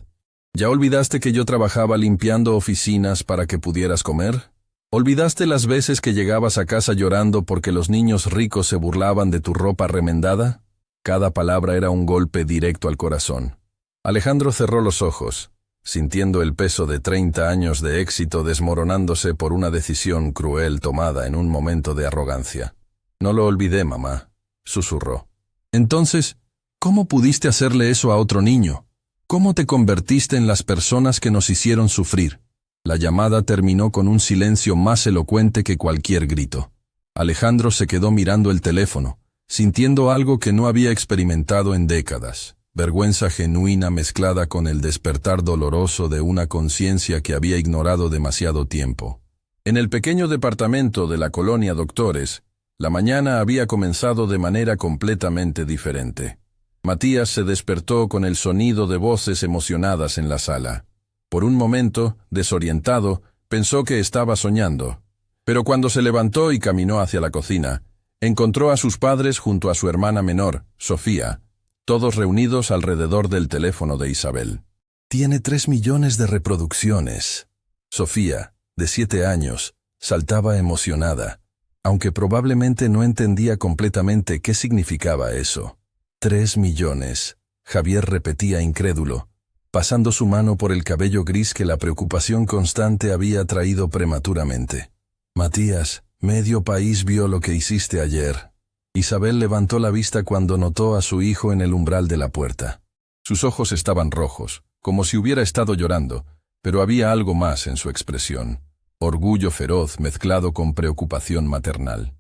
¿Ya olvidaste que yo trabajaba limpiando oficinas para que pudieras comer? ¿Olvidaste las veces que llegabas a casa llorando porque los niños ricos se burlaban de tu ropa remendada? Cada palabra era un golpe directo al corazón. Alejandro cerró los ojos, sintiendo el peso de 30 años de éxito desmoronándose por una decisión cruel tomada en un momento de arrogancia. No lo olvidé, mamá, susurró. Entonces, ¿cómo pudiste hacerle eso a otro niño? ¿Cómo te convertiste en las personas que nos hicieron sufrir? La llamada terminó con un silencio más elocuente que cualquier grito. Alejandro se quedó mirando el teléfono, sintiendo algo que no había experimentado en décadas, vergüenza genuina mezclada con el despertar doloroso de una conciencia que había ignorado demasiado tiempo. En el pequeño departamento de la colonia Doctores, la mañana había comenzado de manera completamente diferente. Matías se despertó con el sonido de voces emocionadas en la sala. Por un momento, desorientado, pensó que estaba soñando. Pero cuando se levantó y caminó hacia la cocina, encontró a sus padres junto a su hermana menor, Sofía, todos reunidos alrededor del teléfono de Isabel. Tiene 3 millones de reproducciones. Sofía, de 7 años, saltaba emocionada, aunque probablemente no entendía completamente qué significaba eso. 3 millones, Javier repetía incrédulo, pasando su mano por el cabello gris que la preocupación constante había traído prematuramente. Matías, medio país vio lo que hiciste ayer. Isabel levantó la vista cuando notó a su hijo en el umbral de la puerta. Sus ojos estaban rojos, como si hubiera estado llorando, pero había algo más en su expresión. Orgullo feroz mezclado con preocupación maternal.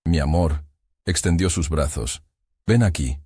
Mi amor, extendió sus brazos. Ven aquí.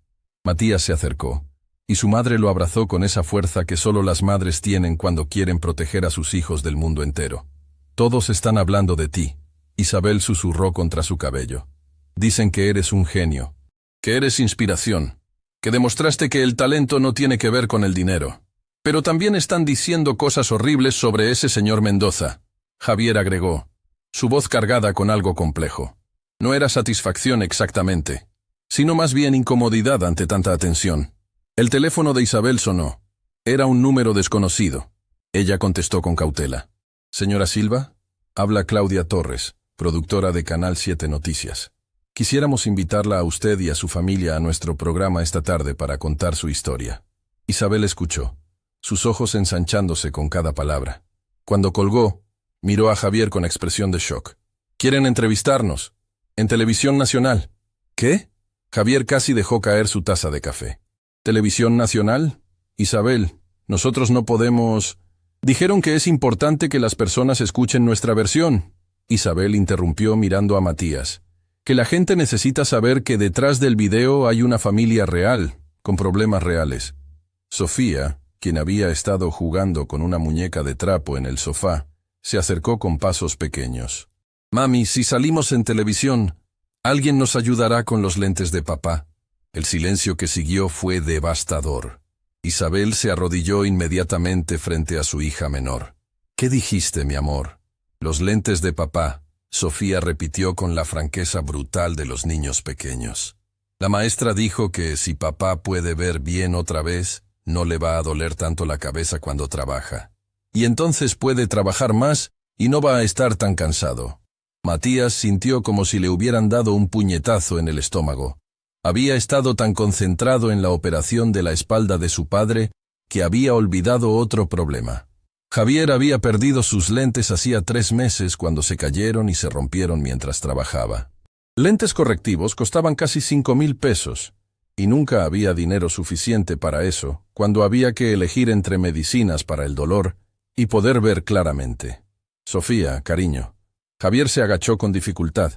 Matías se acercó, y su madre lo abrazó con esa fuerza que solo las madres tienen cuando quieren proteger a sus hijos del mundo entero. Todos están hablando de ti. Isabel susurró contra su cabello. Dicen que eres un genio, que eres inspiración, que demostraste que el talento no tiene que ver con el dinero. Pero también están diciendo cosas horribles sobre ese señor Mendoza. Javier agregó, su voz cargada con algo complejo. No era satisfacción exactamente, sino más bien incomodidad ante tanta atención. El teléfono de Isabel sonó. Era un número desconocido. Ella contestó con cautela. Señora Silva, habla Claudia Torres, productora de Canal 7 Noticias. Quisiéramos invitarla a usted y a su familia a nuestro programa esta tarde para contar su historia. Isabel escuchó, sus ojos ensanchándose con cada palabra. Cuando colgó, miró a Javier con expresión de shock. ¿Quieren entrevistarnos? En Televisión Nacional. ¿Qué? Javier casi dejó caer su taza de café. ¿Televisión Nacional? Isabel, nosotros no podemos... Dijeron que es importante que las personas escuchen nuestra versión. Isabel interrumpió mirando a Matías. Que la gente necesita saber que detrás del video hay una familia real, con problemas reales. Sofía, quien había estado jugando con una muñeca de trapo en el sofá, se acercó con pasos pequeños. Mami, si salimos en televisión, ¿alguien nos ayudará con los lentes de papá? El silencio que siguió fue devastador. Isabel se arrodilló inmediatamente frente a su hija menor. ¿Qué dijiste, mi amor? Los lentes de papá, Sofía repitió con la franqueza brutal de los niños pequeños. La maestra dijo que si papá puede ver bien otra vez, no le va a doler tanto la cabeza cuando trabaja. Y entonces puede trabajar más y no va a estar tan cansado. Matías sintió como si le hubieran dado un puñetazo en el estómago. Había estado tan concentrado en la operación de la espalda de su padre que había olvidado otro problema. Javier había perdido sus lentes hacía 3 meses cuando se cayeron y se rompieron mientras trabajaba. Lentes correctivos costaban casi 5,000 pesos, y nunca había dinero suficiente para eso cuando había que elegir entre medicinas para el dolor y poder ver claramente. Sofía, cariño. Javier se agachó con dificultad,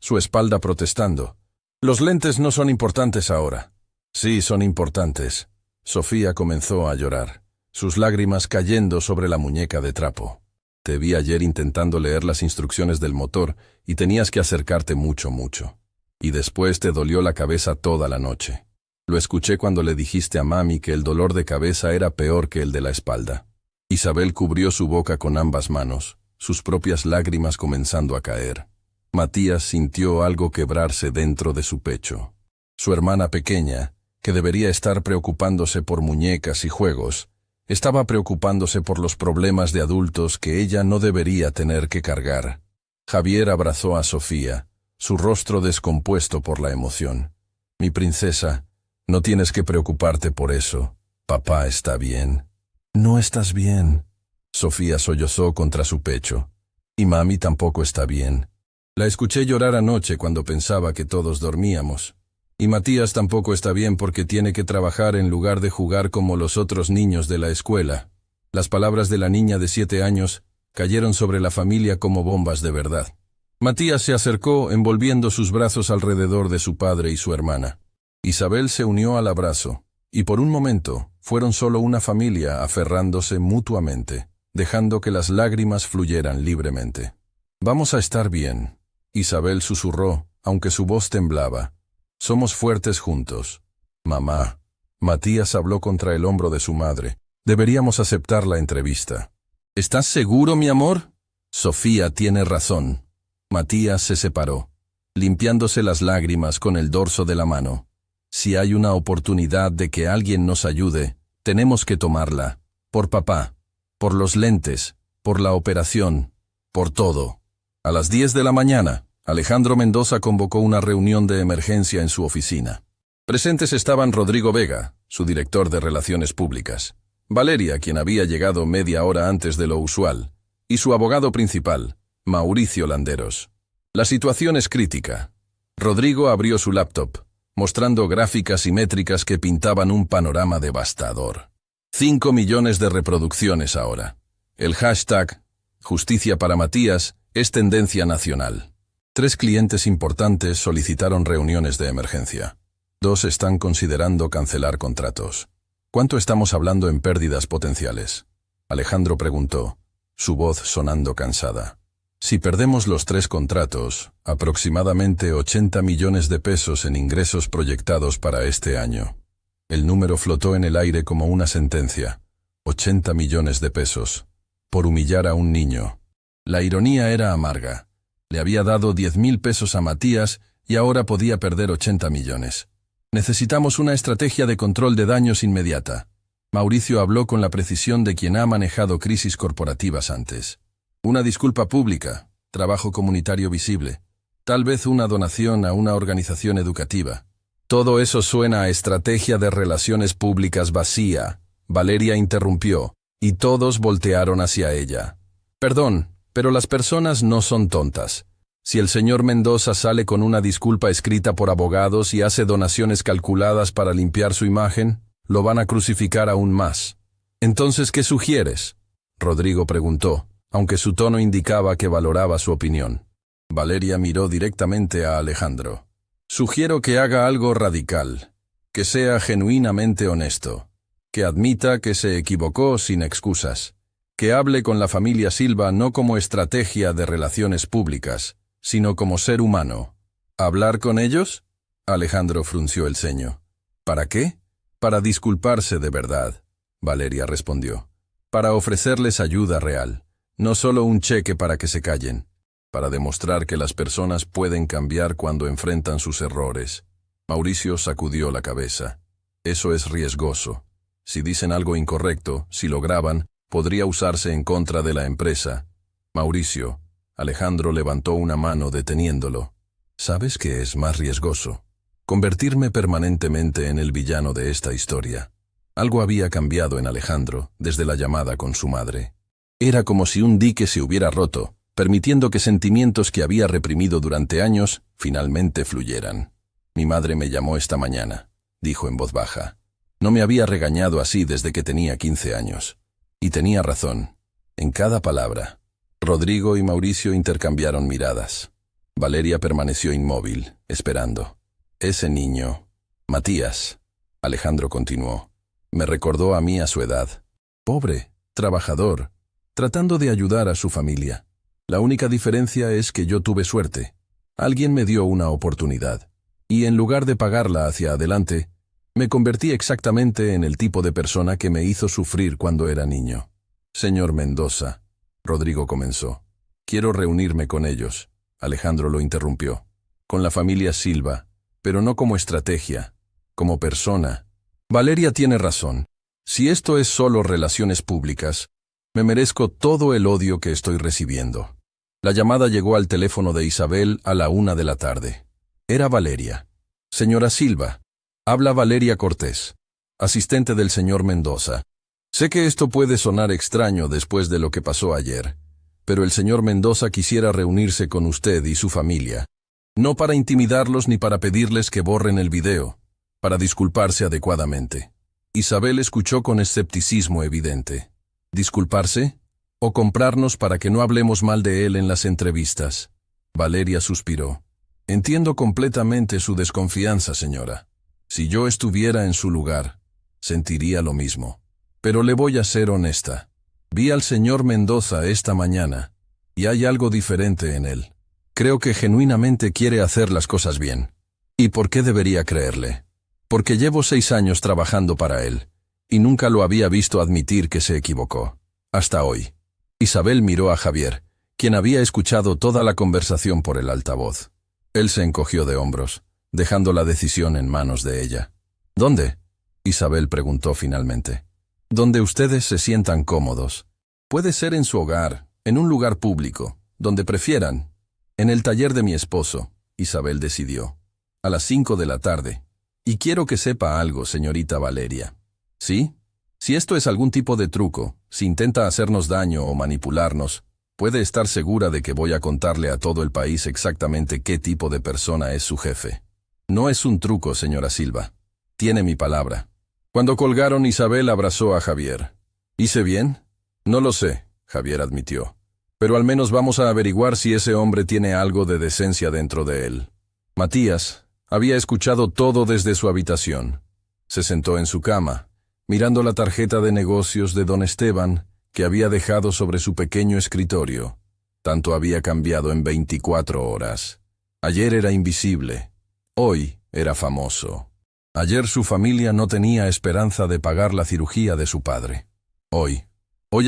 su espalda protestando. Los lentes no son importantes ahora. Sí, son importantes. Sofía comenzó a llorar, sus lágrimas cayendo sobre la muñeca de trapo. Te vi ayer intentando leer las instrucciones del motor y tenías que acercarte mucho. Y después te dolió la cabeza toda la noche. Lo escuché cuando le dijiste a mami que el dolor de cabeza era peor que el de la espalda. Isabel cubrió su boca con ambas manos, sus propias lágrimas comenzando a caer. Matías sintió algo quebrarse dentro de su pecho. Su hermana pequeña, que debería estar preocupándose por muñecas y juegos, estaba preocupándose por los problemas de adultos que ella no debería tener que cargar. Javier abrazó a Sofía, su rostro descompuesto por la emoción. Mi princesa, no tienes que preocuparte por eso. Papá está bien. No estás bien. Sofía sollozó contra su pecho. Y mami tampoco está bien. La escuché llorar anoche cuando pensaba que todos dormíamos. Y Matías tampoco está bien porque tiene que trabajar en lugar de jugar como los otros niños de la escuela. Las palabras de la niña de 7 años cayeron sobre la familia como bombas de verdad. Matías se acercó envolviendo sus brazos alrededor de su padre y su hermana. Isabel se unió al abrazo, y por un momento fueron solo una familia aferrándose mutuamente, dejando que las lágrimas fluyeran libremente. Vamos a estar bien, Isabel susurró, aunque su voz temblaba. Somos fuertes juntos. Mamá. Matías habló contra el hombro de su madre. Deberíamos aceptar la entrevista. ¿Estás seguro, mi amor? Sofía tiene razón. Matías se separó, limpiándose las lágrimas con el dorso de la mano. Si hay una oportunidad de que alguien nos ayude, tenemos que tomarla. Por papá, por los lentes, por la operación, por todo. A las 10 de la mañana, Alejandro Mendoza convocó una reunión de emergencia en su oficina. Presentes estaban Rodrigo Vega, su director de Relaciones Públicas, Valeria, quien había llegado media hora antes de lo usual, y su abogado principal, Mauricio Landeros. La situación es crítica. Rodrigo abrió su laptop, mostrando gráficas y métricas que pintaban un panorama devastador. 5 millones de reproducciones ahora. El hashtag Justicia para Matías es tendencia nacional. 3 clientes importantes solicitaron reuniones de emergencia. 2 están considerando cancelar contratos. ¿Cuánto estamos hablando en pérdidas potenciales? Alejandro preguntó, su voz sonando cansada. Si perdemos los 3 contratos, aproximadamente 80 millones de pesos en ingresos proyectados para este año. El número flotó en el aire como una sentencia. 80 millones de pesos. Por humillar a un niño. La ironía era amarga. Le había dado 10,000 pesos a Matías y ahora podía perder 80 millones. Necesitamos una estrategia de control de daños inmediata. Mauricio habló con la precisión de quien ha manejado crisis corporativas antes. Una disculpa pública, trabajo comunitario visible, tal vez una donación a una organización educativa. Todo eso suena a estrategia de relaciones públicas vacía. Valeria interrumpió, y todos voltearon hacia ella. Perdón, pero las personas no son tontas. Si el señor Mendoza sale con una disculpa escrita por abogados y hace donaciones calculadas para limpiar su imagen, Lo van a crucificar aún más. Entonces, ¿qué sugieres? Rodrigo preguntó, aunque su tono indicaba que valoraba su opinión. Valeria miró directamente a Alejandro. Sugiero que haga algo radical, que sea genuinamente honesto, que admita que se equivocó sin excusas, que hable con la familia Silva no como estrategia de relaciones públicas, sino como ser humano. ¿Hablar con ellos? Alejandro frunció el ceño. ¿Para qué? Para disculparse de verdad, Valeria respondió. Para ofrecerles ayuda real, no solo un cheque para que se callen, para demostrar que las personas pueden cambiar cuando enfrentan sus errores. Mauricio sacudió la cabeza. Eso es riesgoso. Si dicen algo incorrecto, si lo graban, podría usarse en contra de la empresa. Mauricio, Alejandro levantó una mano deteniéndolo. ¿Sabes qué es más riesgoso? Convertirme permanentemente en el villano de esta historia. Algo había cambiado en Alejandro desde la llamada con su madre. Era como si un dique se hubiera roto, permitiendo que sentimientos que había reprimido durante años finalmente fluyeran. Mi madre me llamó esta mañana, dijo en voz baja. No me había regañado así desde que tenía 15 años. Y tenía razón, en cada palabra. Rodrigo y Mauricio intercambiaron miradas. Valeria permaneció inmóvil, esperando. Ese niño, Matías, Alejandro continuó, me recordó a mí a su edad. Pobre, trabajador, tratando de ayudar a su familia. La única diferencia es que yo tuve suerte. Alguien me dio una oportunidad. Y en lugar de pagarla hacia adelante, me convertí exactamente en el tipo de persona que me hizo sufrir cuando era niño. Señor Mendoza, Rodrigo comenzó. Quiero reunirme con ellos. Alejandro lo interrumpió. Con la familia Silva, pero no como estrategia, como persona. Valeria tiene razón. Si esto es solo relaciones públicas, me merezco todo el odio que estoy recibiendo. La llamada llegó al teléfono de Isabel a la 1 de la tarde. Era Valeria. Señora Silva, habla Valeria Cortés, asistente del señor Mendoza. Sé que esto puede sonar extraño después de lo que pasó ayer, pero el señor Mendoza quisiera reunirse con usted y su familia. No para intimidarlos ni para pedirles que borren el video, para disculparse adecuadamente. Isabel escuchó con escepticismo evidente. ¿Disculparse? ¿O comprarnos para que no hablemos mal de él en las entrevistas? Valeria suspiró. Entiendo completamente su desconfianza, señora. Si yo estuviera en su lugar, sentiría lo mismo. Pero le voy a ser honesta. Vi al señor Mendoza esta mañana, y hay algo diferente en él. Creo que genuinamente quiere hacer las cosas bien. ¿Y por qué debería creerle? Porque llevo 6 años trabajando para él, y nunca lo había visto admitir que se equivocó. Hasta hoy. Isabel miró a Javier, quien había escuchado toda la conversación por el altavoz. Él se encogió de hombros, dejando la decisión en manos de ella. ¿Dónde? Isabel preguntó finalmente. Donde ustedes se sientan cómodos. Puede ser en su hogar, en un lugar público, donde prefieran. En el taller de mi esposo, Isabel decidió. A las 5 de la tarde. Y quiero que sepa algo, señorita Valeria. ¿Sí? Si esto es algún tipo de truco, si intenta hacernos daño o manipularnos, puede estar segura de que voy a contarle a todo el país exactamente qué tipo de persona es su jefe. No es un truco, señora Silva. Tiene mi palabra. Cuando colgaron, Isabel abrazó a Javier. ¿Hice bien? No lo sé, Javier admitió. Pero al menos vamos a averiguar si ese hombre tiene algo de decencia dentro de él. Matías había escuchado todo desde su habitación. Se sentó en su cama, mirando la tarjeta de negocios de don Esteban que había dejado sobre su pequeño escritorio. Tanto había cambiado en 24 horas. Ayer era invisible. Hoy era famoso. Ayer su familia no tenía esperanza de pagar la cirugía de su padre. Hoy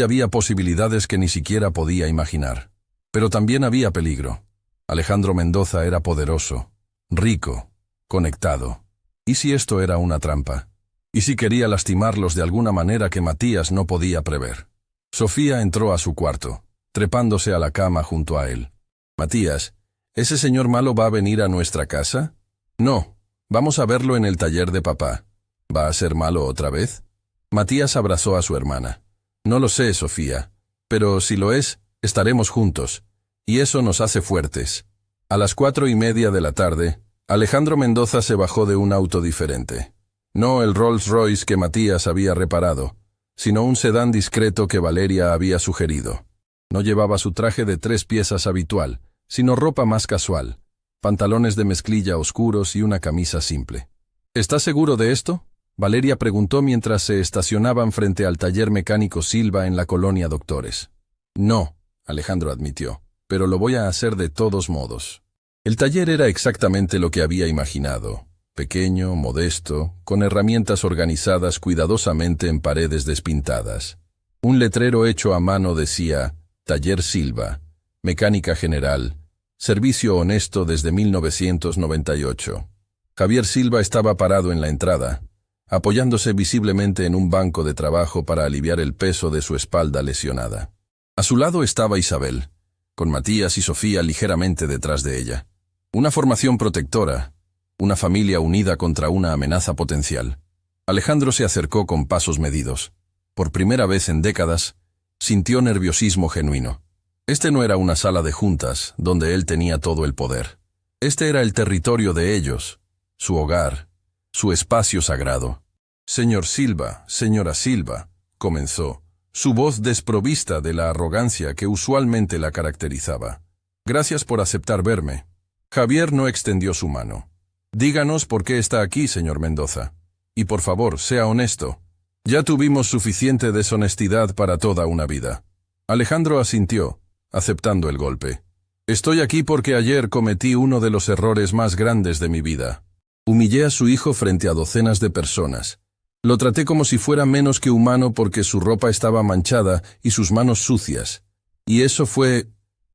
había posibilidades que ni siquiera podía imaginar. Pero también había peligro. Alejandro Mendoza era poderoso, rico, conectado. ¿Y si esto era una trampa? ¿Y si quería lastimarlos de alguna manera que Matías no podía prever? Sofía entró a su cuarto, trepándose a la cama junto a él. Matías, ¿ese señor malo va a venir a nuestra casa? No, vamos a verlo en el taller de papá. ¿Va a ser malo otra vez? Matías abrazó a su hermana. No lo sé, Sofía, pero si lo es, estaremos juntos, y eso nos hace fuertes. A las 4:30 de la tarde, Alejandro Mendoza se bajó de un auto diferente. No el Rolls Royce que Matías había reparado, sino un sedán discreto que Valeria había sugerido. No llevaba su traje de 3 piezas habitual, sino ropa más casual, pantalones de mezclilla oscuros y una camisa simple. ¿Estás seguro de esto?, Valeria preguntó mientras se estacionaban frente al taller mecánico Silva en la colonia Doctores. No, Alejandro admitió, pero lo voy a hacer de todos modos. El taller era exactamente lo que había imaginado. Pequeño, modesto, con herramientas organizadas cuidadosamente en paredes despintadas. Un letrero hecho a mano decía, Taller Silva, Mecánica General, Servicio honesto desde 1998. Javier Silva estaba parado en la entrada, apoyándose visiblemente en un banco de trabajo para aliviar el peso de su espalda lesionada. A su lado estaba Isabel, con Matías y Sofía ligeramente detrás de ella. Una formación protectora, una familia unida contra una amenaza potencial. Alejandro se acercó con pasos medidos. Por primera vez en décadas, sintió nerviosismo genuino. Este no era una sala de juntas, donde él tenía todo el poder. Este era el territorio de ellos, su hogar, su espacio sagrado. Señor Silva, señora Silva, comenzó, su voz desprovista de la arrogancia que usualmente la caracterizaba. Gracias por aceptar verme. Javier no extendió su mano. Díganos por qué está aquí, señor Mendoza. Y por favor, sea honesto. Ya tuvimos suficiente deshonestidad para toda una vida. Alejandro asintió, aceptando el golpe. Estoy aquí porque ayer cometí uno de los errores más grandes de mi vida. Humillé a su hijo frente a docenas de personas. Lo traté como si fuera menos que humano porque su ropa estaba manchada y sus manos sucias. Y eso fue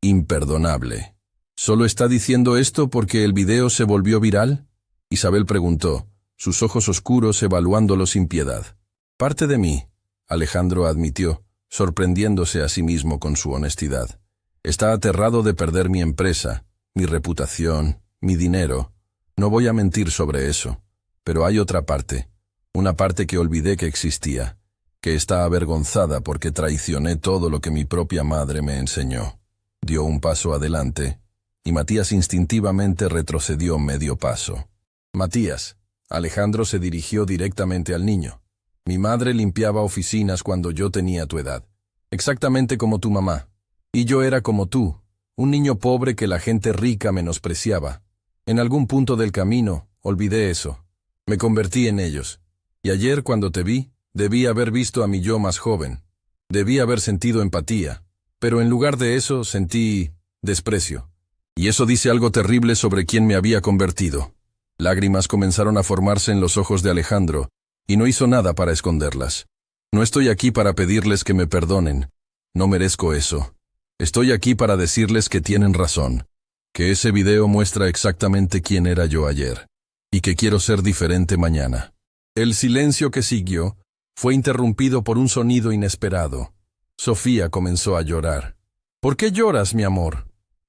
imperdonable. ¿Solo está diciendo esto porque el video se volvió viral? Isabel preguntó, sus ojos oscuros evaluándolo sin piedad. Parte de mí, Alejandro admitió, sorprendiéndose a sí mismo con su honestidad. Está aterrado de perder mi empresa, mi reputación, mi dinero. No voy a mentir sobre eso, pero hay otra parte, una parte que olvidé que existía, que está avergonzada porque traicioné todo lo que mi propia madre me enseñó. Dio un paso adelante, y Matías instintivamente retrocedió medio paso. Matías, Alejandro se dirigió directamente al niño. Mi madre limpiaba oficinas cuando yo tenía tu edad, exactamente como tu mamá. Y yo era como tú, un niño pobre que la gente rica menospreciaba. En algún punto del camino, olvidé eso. Me convertí en ellos. Y ayer, cuando te vi, debí haber visto a mi yo más joven. Debí haber sentido empatía. Pero en lugar de eso, sentí desprecio. Y eso dice algo terrible sobre quién me había convertido. Lágrimas comenzaron a formarse en los ojos de Alejandro, y no hizo nada para esconderlas. No estoy aquí para pedirles que me perdonen. No merezco eso. Estoy aquí para decirles que tienen razón, que ese video muestra exactamente quién era yo ayer, y que quiero ser diferente mañana. El silencio que siguió fue interrumpido por un sonido inesperado. Sofía comenzó a llorar. ¿Por qué lloras, mi amor?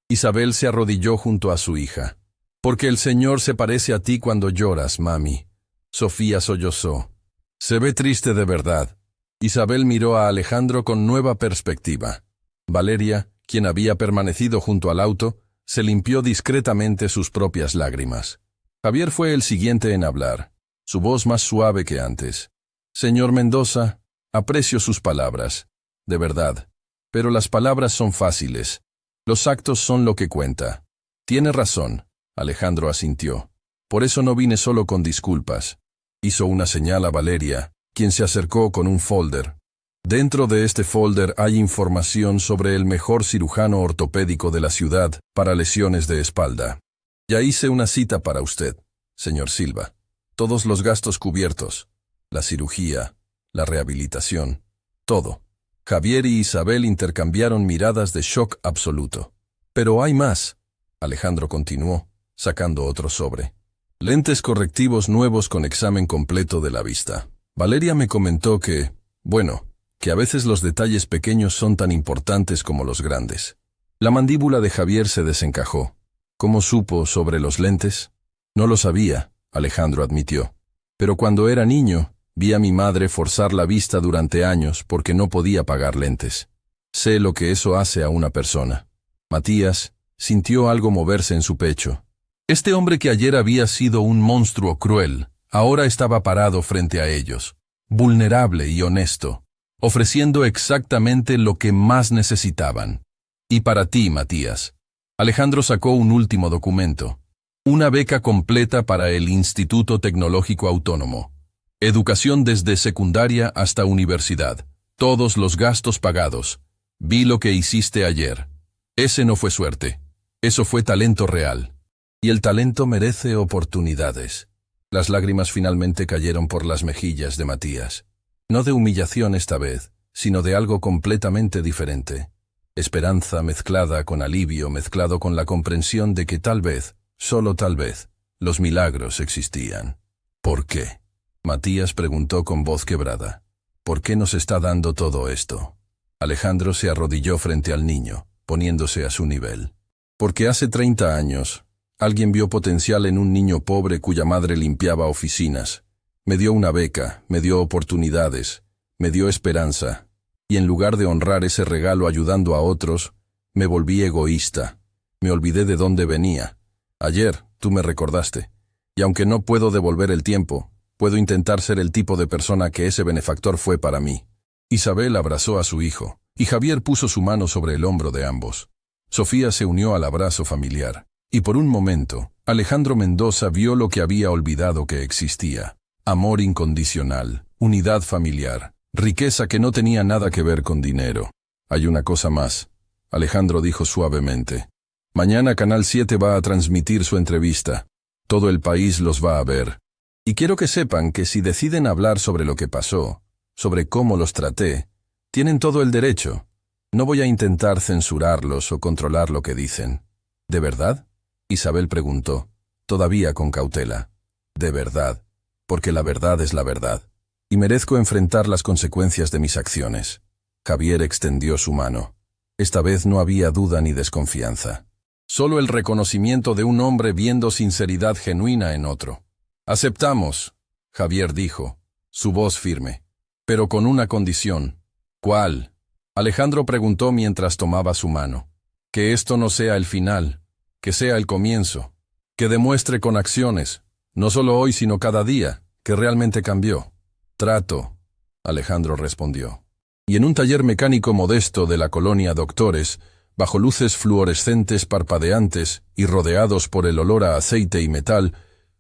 Isabel se arrodilló junto a su hija. Porque el Señor se parece a ti cuando lloras, mami. Sofía sollozó. Se ve triste de verdad. Isabel miró a Alejandro con nueva perspectiva. Valeria, quien había permanecido junto al auto, se limpió discretamente sus propias lágrimas. Javier fue el siguiente en hablar, su voz más suave que antes. Señor Mendoza, aprecio sus palabras, de verdad. Pero las palabras son fáciles. Los actos son lo que cuenta. Tiene razón, Alejandro asintió. Por eso no vine solo con disculpas. Hizo una señal a Valeria, quien se acercó con un folder. Dentro de este folder hay información sobre el mejor cirujano ortopédico de la ciudad para lesiones de espalda. Ya hice una cita para usted, señor Silva. Todos los gastos cubiertos, la cirugía, la rehabilitación, todo. Javier y Isabel intercambiaron miradas de shock absoluto. Pero hay más, Alejandro continuó, sacando otro sobre. Lentes correctivos nuevos con examen completo de la vista. Valeria me comentó que, bueno, que a veces los detalles pequeños son tan importantes como los grandes. La mandíbula de Javier se desencajó. ¿Cómo supo sobre los lentes? No lo sabía, Alejandro admitió. Pero cuando era niño, vi a mi madre forzar la vista durante años porque no podía pagar lentes. Sé lo que eso hace a una persona. Matías sintió algo moverse en su pecho. Este hombre que ayer había sido un monstruo cruel, Ahora estaba parado frente a ellos, vulnerable y honesto, ofreciendo exactamente lo que más necesitaban. Y para ti, Matías. Alejandro sacó un último documento. Una beca completa para el Instituto Tecnológico Autónomo. Educación desde secundaria hasta universidad. Todos los gastos pagados. Vi lo que hiciste ayer. Ese no fue suerte. Eso fue talento real. Y el talento merece oportunidades. Las lágrimas finalmente cayeron por las mejillas de Matías. No de humillación esta vez, sino de algo completamente diferente. Esperanza mezclada con alivio, mezclado con la comprensión de que tal vez, solo tal vez, los milagros existían. ¿Por qué? Matías preguntó con voz quebrada. ¿Por qué nos está dando todo esto? Alejandro se arrodilló frente al niño, poniéndose a su nivel. Porque hace 30 años, alguien vio potencial en un niño pobre cuya madre limpiaba oficinas. Me dio una beca, me dio oportunidades, me dio esperanza. Y en lugar de honrar ese regalo ayudando a otros, me volví egoísta. Me olvidé de dónde venía. Ayer, tú me recordaste. Y aunque no puedo devolver el tiempo, puedo intentar ser el tipo de persona que ese benefactor fue para mí. Isabel abrazó a su hijo, y Javier puso su mano sobre el hombro de ambos. Sofía se unió al abrazo familiar. Y por un momento, Alejandro Mendoza vio lo que había olvidado que existía. Amor incondicional, unidad familiar, riqueza que no tenía nada que ver con dinero. Hay una cosa más, Alejandro dijo suavemente. Mañana Canal 7 va a transmitir su entrevista. Todo el país los va a ver. Y quiero que sepan que si deciden hablar sobre lo que pasó, sobre cómo los traté, tienen todo el derecho. No voy a intentar censurarlos o controlar lo que dicen. ¿De verdad? Isabel preguntó, todavía con cautela. De verdad, porque la verdad es la verdad. Y merezco enfrentar las consecuencias de mis acciones. Javier extendió su mano. Esta vez no había duda ni desconfianza. Solo el reconocimiento de un hombre viendo sinceridad genuina en otro. Aceptamos, Javier dijo, su voz firme. Pero con una condición. ¿Cuál? Alejandro preguntó mientras tomaba su mano. Que esto no sea el final, que sea el comienzo, que demuestre con acciones, no solo hoy sino cada día, que realmente cambió. Trato, Alejandro respondió. Y en un taller mecánico modesto de la colonia Doctores, bajo luces fluorescentes parpadeantes y rodeados por el olor a aceite y metal,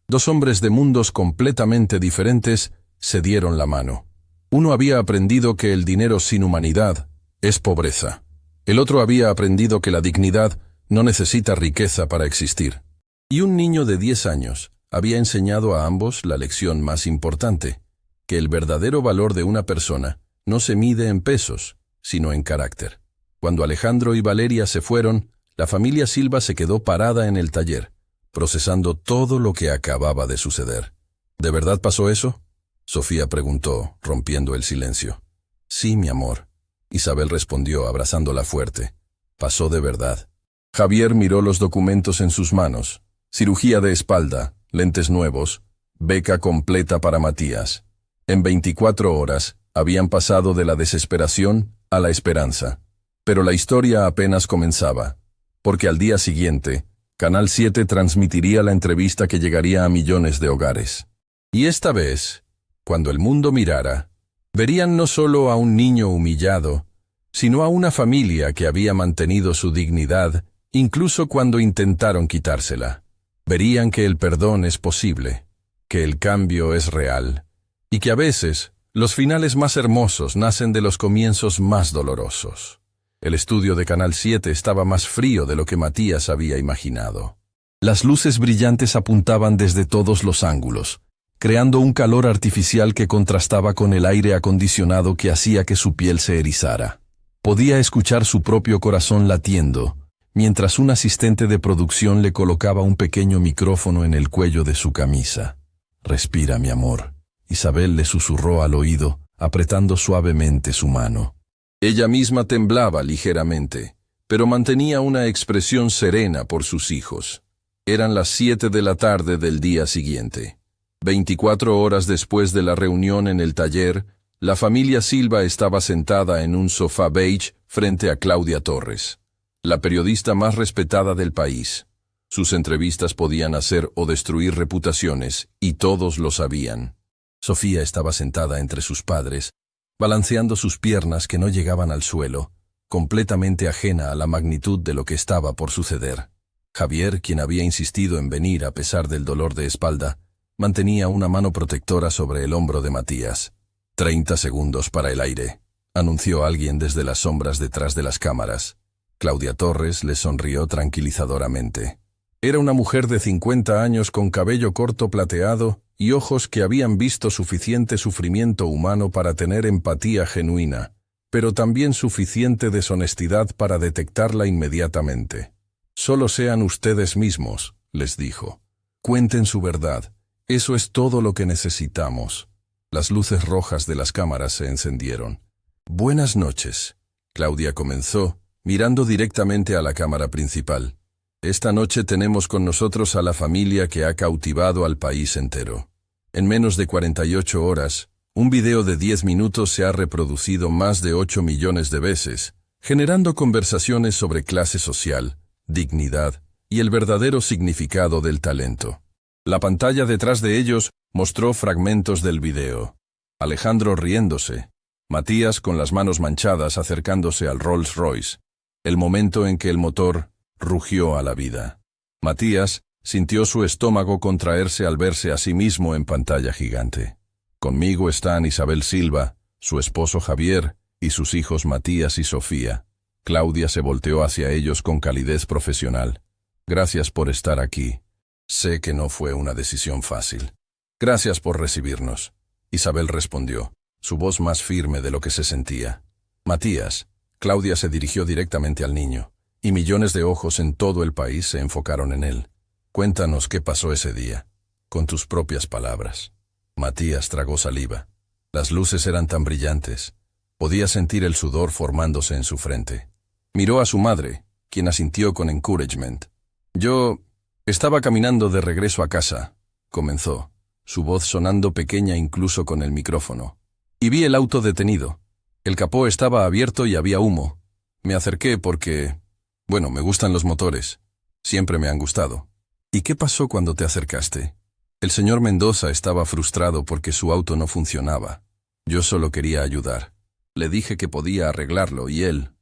dos hombres de mundos completamente diferentes se dieron la mano. Uno había aprendido que el dinero sin humanidad es pobreza. El otro había aprendido que la dignidad no necesita riqueza para existir. Y un niño de 10 años había enseñado a ambos la lección más importante, que el verdadero valor de una persona no se mide en pesos, sino en carácter. Cuando Alejandro y Valeria se fueron, la familia Silva se quedó parada en el taller, procesando todo lo que acababa de suceder. ¿De verdad pasó eso? Sofía preguntó, rompiendo el silencio. Sí, mi amor. Isabel respondió, abrazándola fuerte. Pasó de verdad. Javier miró los documentos en sus manos. Cirugía de espalda, lentes nuevos, beca completa para Matías. En 24 horas, habían pasado de la desesperación a la esperanza. Pero la historia apenas comenzaba, porque al día siguiente, Canal 7 transmitiría la entrevista que llegaría a millones de hogares. Y esta vez, cuando el mundo mirara, verían no solo a un niño humillado, sino a una familia que había mantenido su dignidad incluso cuando intentaron quitársela. Verían que el perdón es posible, que el cambio es real, y que a veces los finales más hermosos nacen de los comienzos más dolorosos. El estudio de Canal 7 estaba más frío de lo que Matías había imaginado. Las luces brillantes apuntaban desde todos los ángulos, creando un calor artificial que contrastaba con el aire acondicionado que hacía que su piel se erizara. Podía escuchar su propio corazón latiendo, mientras un asistente de producción le colocaba un pequeño micrófono en el cuello de su camisa. «Respira, mi amor», Isabel le susurró al oído, apretando suavemente su mano. Ella misma temblaba ligeramente, pero mantenía una expresión serena por sus hijos. Eran las 7 de la tarde del día siguiente. 24 horas después de la reunión en el taller, la familia Silva estaba sentada en un sofá beige frente a Claudia Torres, la periodista más respetada del país. Sus entrevistas podían hacer o destruir reputaciones, y todos lo sabían. Sofía estaba sentada entre sus padres, balanceando sus piernas que no llegaban al suelo, completamente ajena a la magnitud de lo que estaba por suceder. Javier, quien había insistido en venir a pesar del dolor de espalda, mantenía una mano protectora sobre el hombro de Matías. 30 segundos para el aire, anunció alguien desde las sombras detrás de las cámaras. Claudia Torres le sonrió tranquilizadoramente. Era una mujer de 50 años con cabello corto plateado y ojos que habían visto suficiente sufrimiento humano para tener empatía genuina, pero también suficiente deshonestidad para detectarla inmediatamente. «Solo sean ustedes mismos», les dijo. «Cuenten su verdad. Eso es todo lo que necesitamos». Las luces rojas de las cámaras se encendieron. «Buenas noches», Claudia comenzó, mirando directamente a la cámara principal. «Esta noche tenemos con nosotros a la familia que ha cautivado al país entero. En menos de 48 horas, un video de 10 minutos se ha reproducido más de 8 millones de veces, generando conversaciones sobre clase social, dignidad y el verdadero significado del talento». La pantalla detrás de ellos mostró fragmentos del video. Alejandro riéndose, Matías con las manos manchadas acercándose al Rolls Royce, el momento en que el motor rugió a la vida. Matías sintió su estómago contraerse al verse a sí mismo en pantalla gigante. Conmigo están Isabel Silva, su esposo Javier y sus hijos Matías y Sofía. Claudia se volteó hacia ellos con calidez profesional. «Gracias por estar aquí. Sé que no fue una decisión fácil. Gracias por recibirnos». Isabel respondió, su voz más firme de lo que se sentía. «Matías», Claudia se dirigió directamente al niño, y millones de ojos en todo el país se enfocaron en él. «Cuéntanos qué pasó ese día, con tus propias palabras». Matías tragó saliva. Las luces eran tan brillantes. Podía sentir el sudor formándose en su frente. Miró a su madre, quien asintió con encouragement. «Yo estaba caminando de regreso a casa», comenzó, su voz sonando pequeña incluso con el micrófono. «Y vi el auto detenido. El capó estaba abierto y había humo. Me acerqué porque, me gustan los motores. Siempre me han gustado». «¿Y qué pasó cuando te acercaste?» «El señor Mendoza estaba frustrado porque su auto no funcionaba. Yo solo quería ayudar. Le dije que podía arreglarlo y él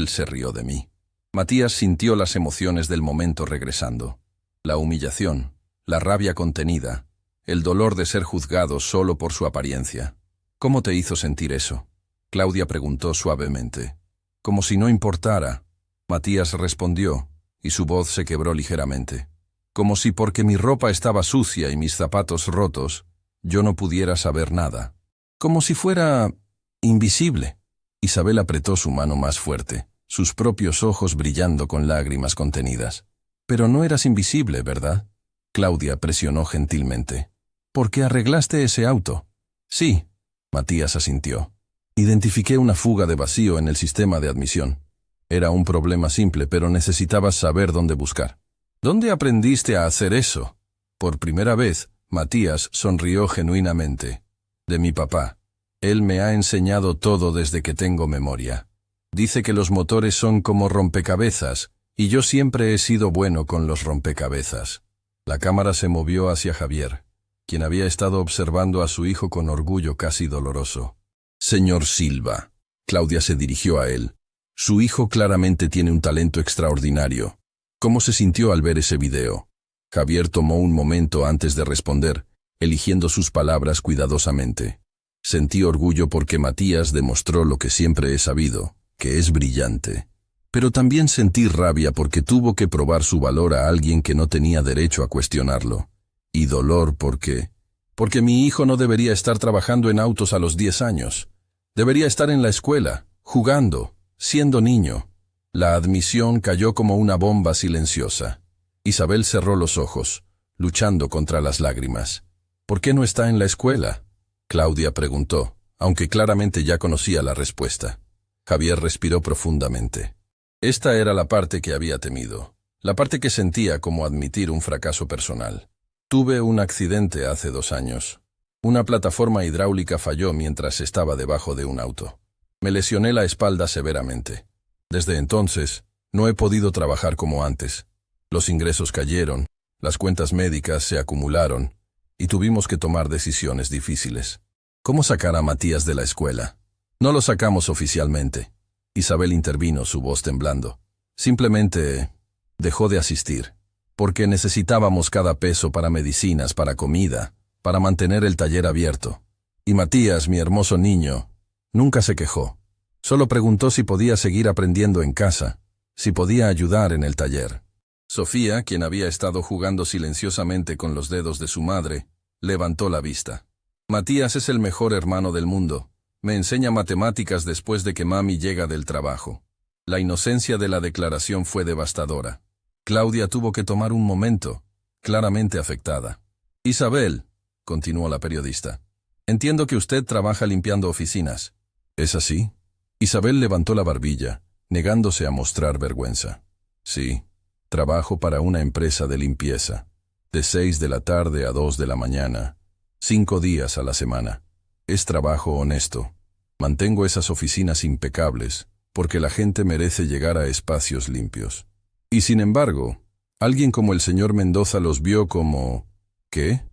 se rió de mí». Matías sintió las emociones del momento regresando. La humillación, la rabia contenida, el dolor de ser juzgado solo por su apariencia. «¿Cómo te hizo sentir eso?», Claudia preguntó suavemente. «Como si no importara», Matías respondió, y su voz se quebró ligeramente. «Como si porque mi ropa estaba sucia y mis zapatos rotos, yo no pudiera saber nada. Como si fuera invisible». Isabel apretó su mano más fuerte, sus propios ojos brillando con lágrimas contenidas. «Pero no eras invisible, ¿verdad?», Claudia presionó gentilmente. «¿Por qué arreglaste ese auto?». «Sí», Matías asintió. «Identifiqué una fuga de vacío en el sistema de admisión. Era un problema simple, pero necesitabas saber dónde buscar». «¿Dónde aprendiste a hacer eso?». Por primera vez, Matías sonrió genuinamente. «De mi papá. Él me ha enseñado todo desde que tengo memoria. Dice que los motores son como rompecabezas, y yo siempre he sido bueno con los rompecabezas». La cámara se movió hacia Javier, quien había estado observando a su hijo con orgullo casi doloroso. «Señor Silva», Claudia se dirigió a él. «Su hijo claramente tiene un talento extraordinario. ¿Cómo se sintió al ver ese video?». Javier tomó un momento antes de responder, eligiendo sus palabras cuidadosamente. «Sentí orgullo porque Matías demostró lo que siempre he sabido, que es brillante. Pero también sentí rabia porque tuvo que probar su valor a alguien que no tenía derecho a cuestionarlo. Y dolor porque mi hijo no debería estar trabajando en autos a los 10 años. Debería estar en la escuela, jugando, siendo niño». La admisión cayó como una bomba silenciosa. Isabel cerró los ojos, luchando contra las lágrimas. «¿Por qué no está en la escuela?», Claudia preguntó, aunque claramente ya conocía la respuesta. Javier respiró profundamente. Esta era la parte que había temido, la parte que sentía como admitir un fracaso personal. «Tuve un accidente hace 2 años. Una plataforma hidráulica falló mientras estaba debajo de un auto. Me lesioné la espalda severamente. Desde entonces, no he podido trabajar como antes. Los ingresos cayeron, las cuentas médicas se acumularon, y tuvimos que tomar decisiones difíciles. ¿Cómo sacar a Matías de la escuela? No lo sacamos oficialmente. Isabel intervino, su voz temblando. Simplemente dejó de asistir, porque necesitábamos cada peso para medicinas, para comida, para mantener el taller abierto. Y Matías, mi hermoso niño, nunca se quejó. Solo preguntó si podía seguir aprendiendo en casa, si podía ayudar en el taller. Sofía, quien había estado jugando silenciosamente con los dedos de su madre, levantó la vista. Matías es el mejor hermano del mundo. Me enseña matemáticas después de que mami llega del trabajo. La inocencia de la declaración fue devastadora. Claudia tuvo que tomar un momento, claramente afectada. Isabel, continuó la periodista, entiendo que usted trabaja limpiando oficinas. ¿Es así? Isabel levantó la barbilla, negándose a mostrar vergüenza. Sí, trabajo para una empresa de limpieza, de 6 de la tarde a 2 de la mañana, 5 días a la semana. Es trabajo honesto. Mantengo esas oficinas impecables, porque la gente merece llegar a espacios limpios. Y sin embargo, alguien como el señor Mendoza los vio como... ¿qué?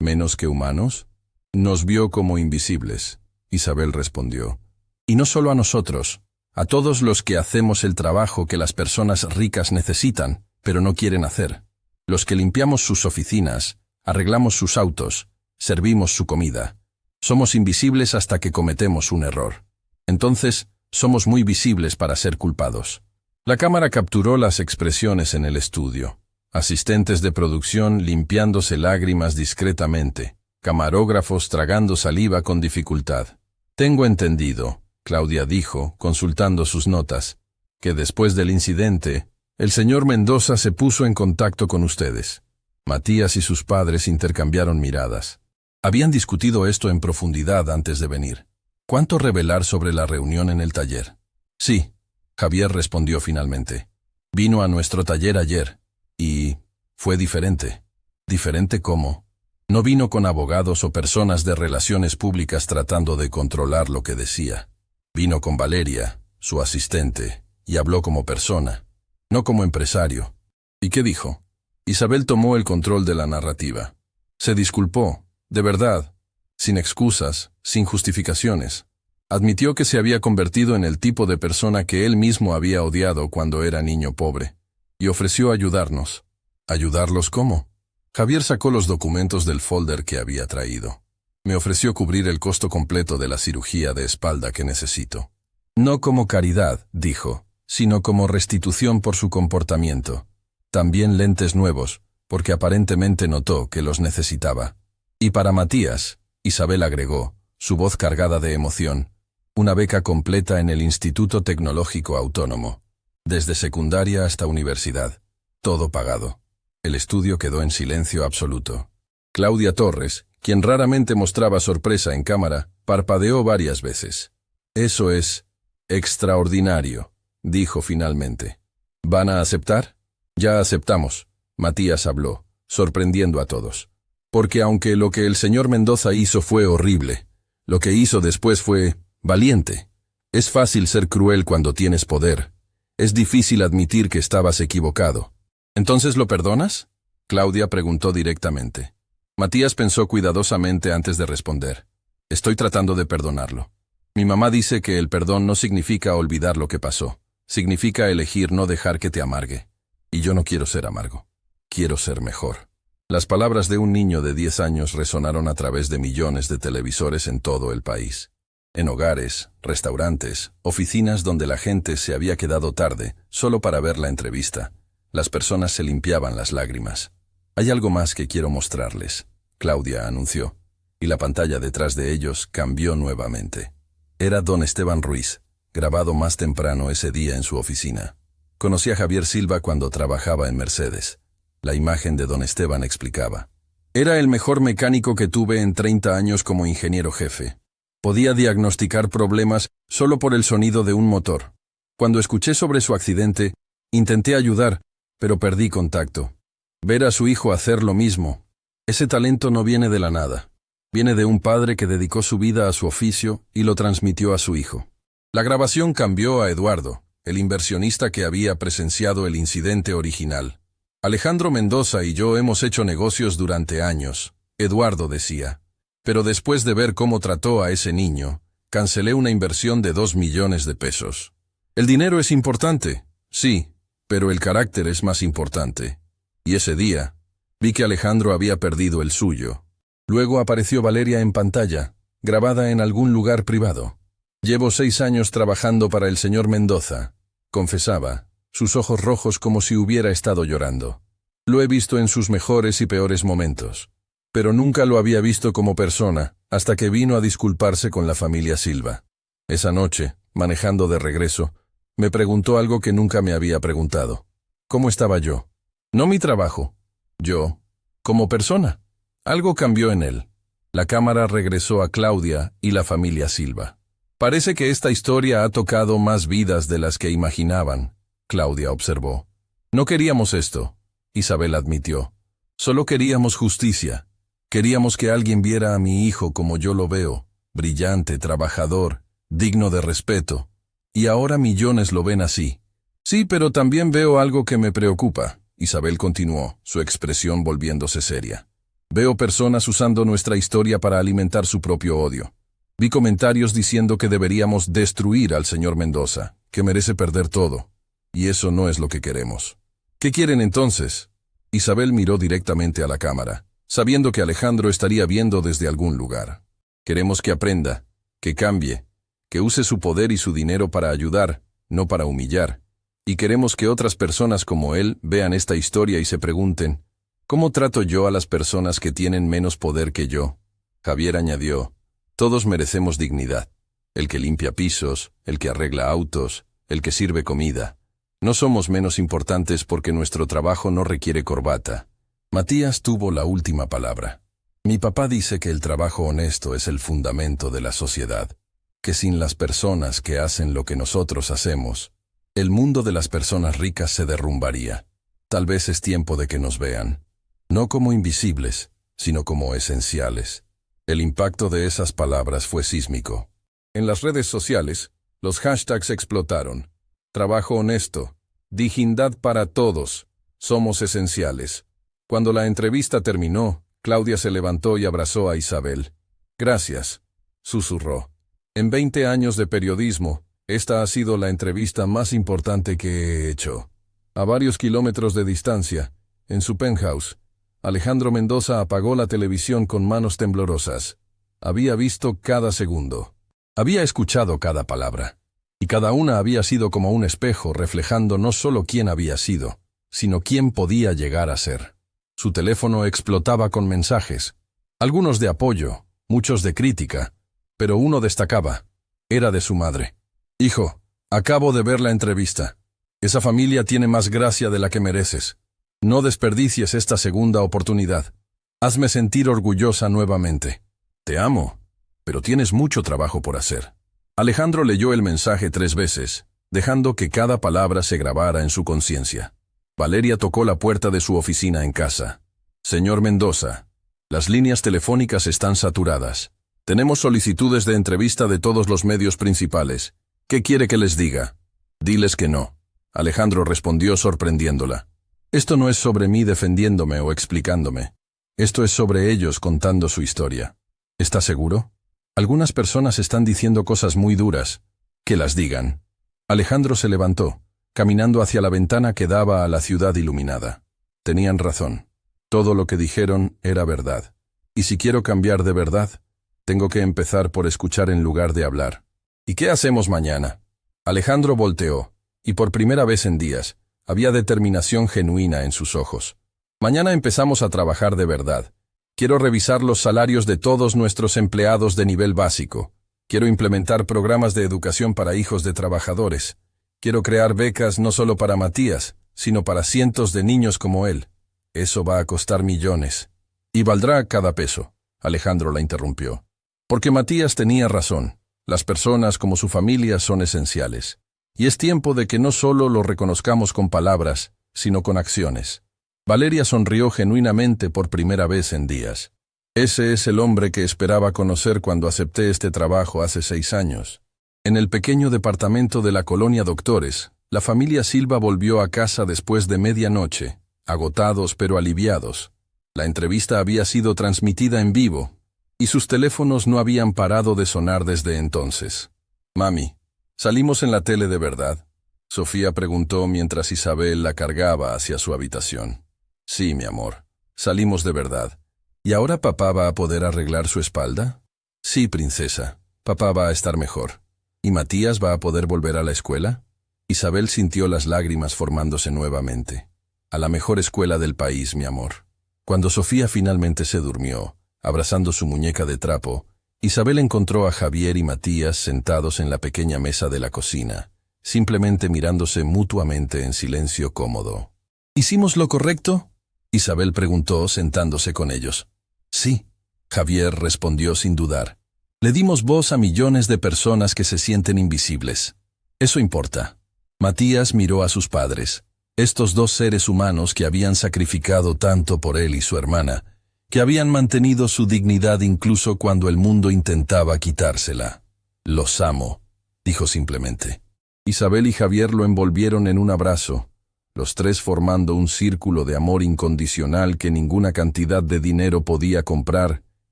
¿Menos que humanos? Nos vio como invisibles, Isabel respondió. Y no solo a nosotros, a todos los que hacemos el trabajo que las personas ricas necesitan, pero no quieren hacer. Los que limpiamos sus oficinas, arreglamos sus autos, servimos su comida. Somos invisibles hasta que cometemos un error. Entonces, somos muy visibles para ser culpados. La cámara capturó las expresiones en el estudio. Asistentes de producción limpiándose lágrimas discretamente, camarógrafos tragando saliva con dificultad. Tengo entendido, Claudia dijo, consultando sus notas, que después del incidente, el señor Mendoza se puso en contacto con ustedes. Matías y sus padres intercambiaron miradas. Habían discutido esto en profundidad antes de venir. ¿Cuánto revelar sobre la reunión en el taller? Sí, Javier respondió finalmente. Vino a nuestro taller ayer, y fue diferente. ¿Diferente cómo? No vino con abogados o personas de relaciones públicas tratando de controlar lo que decía. Vino con Valeria, su asistente, y habló como persona, no como empresario. ¿Y qué dijo? Isabel tomó el control de la narrativa. Se disculpó, de verdad, sin excusas, sin justificaciones. Admitió que se había convertido en el tipo de persona que él mismo había odiado cuando era niño pobre, y ofreció ayudarnos. ¿Ayudarlos cómo? Javier sacó los documentos del folder que había traído. Me ofreció cubrir el costo completo de la cirugía de espalda que necesito. No como caridad, dijo, sino como restitución por su comportamiento. También lentes nuevos, porque aparentemente notó que los necesitaba. Y para Matías, Isabel agregó, su voz cargada de emoción, una beca completa en el Instituto Tecnológico Autónomo, desde secundaria hasta universidad, todo pagado. El estudio quedó en silencio absoluto. Claudia Torres, quien raramente mostraba sorpresa en cámara, parpadeó varias veces. Eso es extraordinario, dijo finalmente. ¿Van a aceptar? Ya aceptamos, Matías habló, sorprendiendo a todos. Porque aunque lo que el señor Mendoza hizo fue horrible, lo que hizo después fue valiente. Es fácil ser cruel cuando tienes poder. Es difícil admitir que estabas equivocado. ¿Entonces lo perdonas? Claudia preguntó directamente. Matías pensó cuidadosamente antes de responder. Estoy tratando de perdonarlo. Mi mamá dice que el perdón no significa olvidar lo que pasó. Significa elegir no dejar que te amargue. Y yo no quiero ser amargo. Quiero ser mejor. Las palabras de un niño de 10 años resonaron a través de millones de televisores en todo el país. En hogares, restaurantes, oficinas donde la gente se había quedado tarde solo para ver la entrevista. Las personas se limpiaban las lágrimas. Hay algo más que quiero mostrarles, Claudia anunció, y la pantalla detrás de ellos cambió nuevamente. Era don Esteban Ruiz, grabado más temprano ese día en su oficina. Conocí a Javier Silva cuando trabajaba en Mercedes. La imagen de don Esteban explicaba. Era el mejor mecánico que tuve en 30 años como ingeniero jefe. Podía diagnosticar problemas solo por el sonido de un motor. Cuando escuché sobre su accidente, intenté ayudar, pero perdí contacto. Ver a su hijo hacer lo mismo. Ese talento no viene de la nada. Viene de un padre que dedicó su vida a su oficio y lo transmitió a su hijo. La grabación cambió a Eduardo, el inversionista que había presenciado el incidente original. Alejandro Mendoza y yo hemos hecho negocios durante años, Eduardo decía. Pero después de ver cómo trató a ese niño, cancelé una inversión de 2 millones de pesos. El dinero es importante, sí, pero el carácter es más importante. Y ese día, vi que Alejandro había perdido el suyo. Luego apareció Valeria en pantalla, grabada en algún lugar privado. Llevo 6 años trabajando para el señor Mendoza, confesaba, sus ojos rojos como si hubiera estado llorando. Lo he visto en sus mejores y peores momentos. Pero nunca lo había visto como persona, hasta que vino a disculparse con la familia Silva. Esa noche, manejando de regreso, me preguntó algo que nunca me había preguntado. ¿Cómo estaba yo? No mi trabajo. Yo, como persona. Algo cambió en él. La cámara regresó a Claudia y la familia Silva. Parece que esta historia ha tocado más vidas de las que imaginaban, Claudia observó. No queríamos esto, Isabel admitió. Solo queríamos justicia. Queríamos que alguien viera a mi hijo como yo lo veo, brillante, trabajador, digno de respeto. Y ahora millones lo ven así. Sí, pero también veo algo que me preocupa, Isabel continuó, su expresión volviéndose seria. Veo personas usando nuestra historia para alimentar su propio odio. Vi comentarios diciendo que deberíamos destruir al señor Mendoza, que merece perder todo. Y eso no es lo que queremos. ¿Qué quieren entonces? Isabel miró directamente a la cámara, sabiendo que Alejandro estaría viendo desde algún lugar. Queremos que aprenda, que cambie, que use su poder y su dinero para ayudar, no para humillar. Y queremos que otras personas como él vean esta historia y se pregunten, ¿cómo trato yo a las personas que tienen menos poder que yo? Javier añadió, todos merecemos dignidad. El que limpia pisos, el que arregla autos, el que sirve comida. No somos menos importantes porque nuestro trabajo no requiere corbata. Matías tuvo la última palabra. Mi papá dice que el trabajo honesto es el fundamento de la sociedad, que sin las personas que hacen lo que nosotros hacemos, el mundo de las personas ricas se derrumbaría. Tal vez es tiempo de que nos vean, no como invisibles, sino como esenciales. El impacto de esas palabras fue sísmico. En las redes sociales, los hashtags explotaron. Trabajo honesto, dignidad para todos, somos esenciales. Cuando la entrevista terminó, Claudia se levantó y abrazó a Isabel. Gracias, susurró. En 20 años de periodismo, esta ha sido la entrevista más importante que he hecho. A varios kilómetros de distancia, en su penthouse, Alejandro Mendoza apagó la televisión con manos temblorosas. Había visto cada segundo. Había escuchado cada palabra. Y cada una había sido como un espejo reflejando no solo quién había sido, sino quién podía llegar a ser. Su teléfono explotaba con mensajes, algunos de apoyo, muchos de crítica, pero uno destacaba. Era de su madre. Hijo, acabo de ver la entrevista. Esa familia tiene más gracia de la que mereces. No desperdicies esta segunda oportunidad. Hazme sentir orgullosa nuevamente. Te amo, pero tienes mucho trabajo por hacer. Alejandro leyó el mensaje 3 veces, dejando que cada palabra se grabara en su conciencia. Valeria tocó la puerta de su oficina en casa. Señor Mendoza, las líneas telefónicas están saturadas. Tenemos solicitudes de entrevista de todos los medios principales. ¿Qué quiere que les diga? Diles que no. Alejandro respondió sorprendiéndola. Esto no es sobre mí defendiéndome o explicándome. Esto es sobre ellos contando su historia. ¿Está seguro? Algunas personas están diciendo cosas muy duras. Que las digan. Alejandro se levantó, caminando hacia la ventana que daba a la ciudad iluminada. Tenían razón. Todo lo que dijeron era verdad. Y si quiero cambiar de verdad, tengo que empezar por escuchar en lugar de hablar. ¿Y qué hacemos mañana? Alejandro volteó, y por primera vez en días, había determinación genuina en sus ojos. Mañana empezamos a trabajar de verdad. Quiero revisar los salarios de todos nuestros empleados de nivel básico. Quiero implementar programas de educación para hijos de trabajadores. Quiero crear becas no solo para Matías, sino para cientos de niños como él. Eso va a costar millones. Y valdrá cada peso. Alejandro la interrumpió. Porque Matías tenía razón. Las personas como su familia son esenciales. Y es tiempo de que no solo lo reconozcamos con palabras, sino con acciones. Valeria sonrió genuinamente por primera vez en días. Ese es el hombre que esperaba conocer cuando acepté este trabajo hace 6 años. En el pequeño departamento de la colonia Doctores, la familia Silva volvió a casa después de medianoche, agotados pero aliviados. La entrevista había sido transmitida en vivo, y sus teléfonos no habían parado de sonar desde entonces. «Mami, ¿salimos en la tele de verdad?», Sofía preguntó mientras Isabel la cargaba hacia su habitación. «Sí, mi amor, salimos de verdad. ¿Y ahora papá va a poder arreglar su espalda?». «Sí, princesa, papá va a estar mejor». «¿Y Matías va a poder volver a la escuela?». Isabel sintió las lágrimas formándose nuevamente. «A la mejor escuela del país, mi amor». Cuando Sofía finalmente se durmió, abrazando su muñeca de trapo, Isabel encontró a Javier y Matías sentados en la pequeña mesa de la cocina, simplemente mirándose mutuamente en silencio cómodo. «¿Hicimos lo correcto?», Isabel preguntó sentándose con ellos. «Sí», Javier respondió sin dudar. «Le dimos voz a millones de personas que se sienten invisibles. Eso importa». Matías miró a sus padres, estos dos seres humanos que habían sacrificado tanto por él y su hermana, que habían mantenido su dignidad incluso cuando el mundo intentaba quitársela. «Los amo», dijo simplemente. Isabel y Javier lo envolvieron en un abrazo, los tres formando un círculo de amor incondicional que ninguna cantidad de dinero podía comprar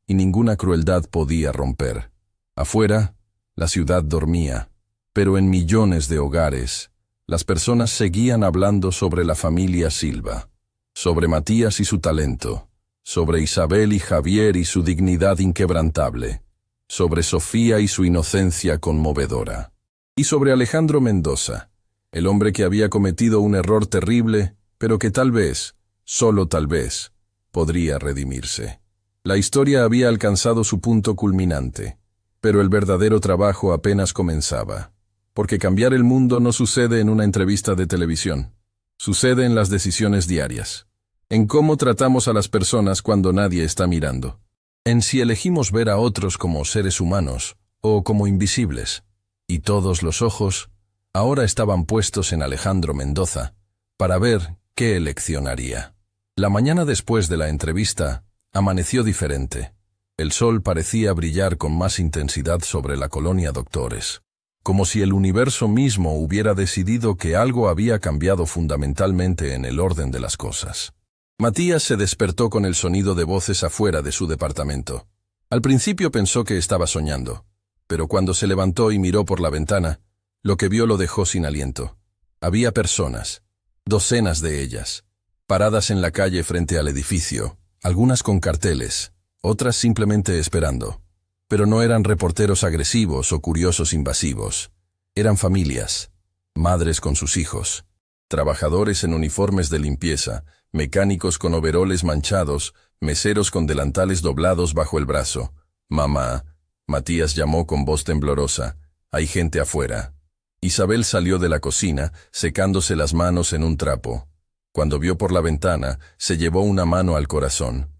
y ninguna crueldad podía romper. Afuera, la ciudad dormía, pero en millones de hogares, las personas seguían hablando sobre la familia Silva, sobre Matías y su talento, sobre Isabel y Javier y su dignidad inquebrantable, sobre Sofía y su inocencia conmovedora, y sobre Alejandro Mendoza, el hombre que había cometido un error terrible, pero que tal vez, solo tal vez, podría redimirse. La historia había alcanzado su punto culminante, pero el verdadero trabajo apenas comenzaba. Porque cambiar el mundo no sucede en una entrevista de televisión. Sucede en las decisiones diarias. En cómo tratamos a las personas cuando nadie está mirando. En si elegimos ver a otros como seres humanos o como invisibles. Y todos los ojos ahora estaban puestos en Alejandro Mendoza para ver qué elección haría. La mañana después de la entrevista amaneció diferente. El sol parecía brillar con más intensidad sobre la colonia Doctores, como si el universo mismo hubiera decidido que algo había cambiado fundamentalmente en el orden de las cosas. Matías se despertó con el sonido de voces afuera de su departamento. Al principio pensó que estaba soñando, pero cuando se levantó y miró por la ventana, lo que vio lo dejó sin aliento. Había personas, docenas de ellas, paradas en la calle frente al edificio, algunas con carteles, otras simplemente esperando. Pero no eran reporteros agresivos o curiosos invasivos. Eran familias, madres con sus hijos, trabajadores en uniformes de limpieza, mecánicos con overoles manchados, meseros con delantales doblados bajo el brazo. «Mamá», Matías llamó con voz temblorosa, «hay gente afuera». Isabel salió de la cocina, secándose las manos en un trapo. Cuando vio por la ventana, se llevó una mano al corazón.